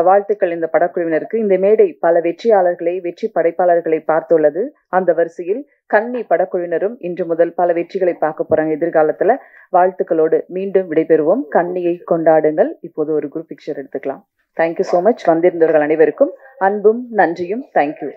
வாழ்த்துக்கள் இந்த படக்குழுவினருக்கு. இந்த மேடை பல வெற்றியாளர்களை, வெற்றி படைப்பாளர்களை பார்த்துள்ளது. அந்த வரிசையில் கன்னி படக்குழுவினரும் இன்று முதல் பல வெற்றிகளை பார்க்க போறாங்க எதிர்காலத்துல. வாழ்த்துக்களோடு மீண்டும் விடைபெறுவோம். கன்னியை கொண்டாடுங்கள். இப்போது ஒரு குரூப் பிக்சர் எடுத்துக்கலாம். Thank you so much. வந்திருந்தவர்கள் அனைவருக்கும் அன்பும் நன்றியும். தேங்க்யூ.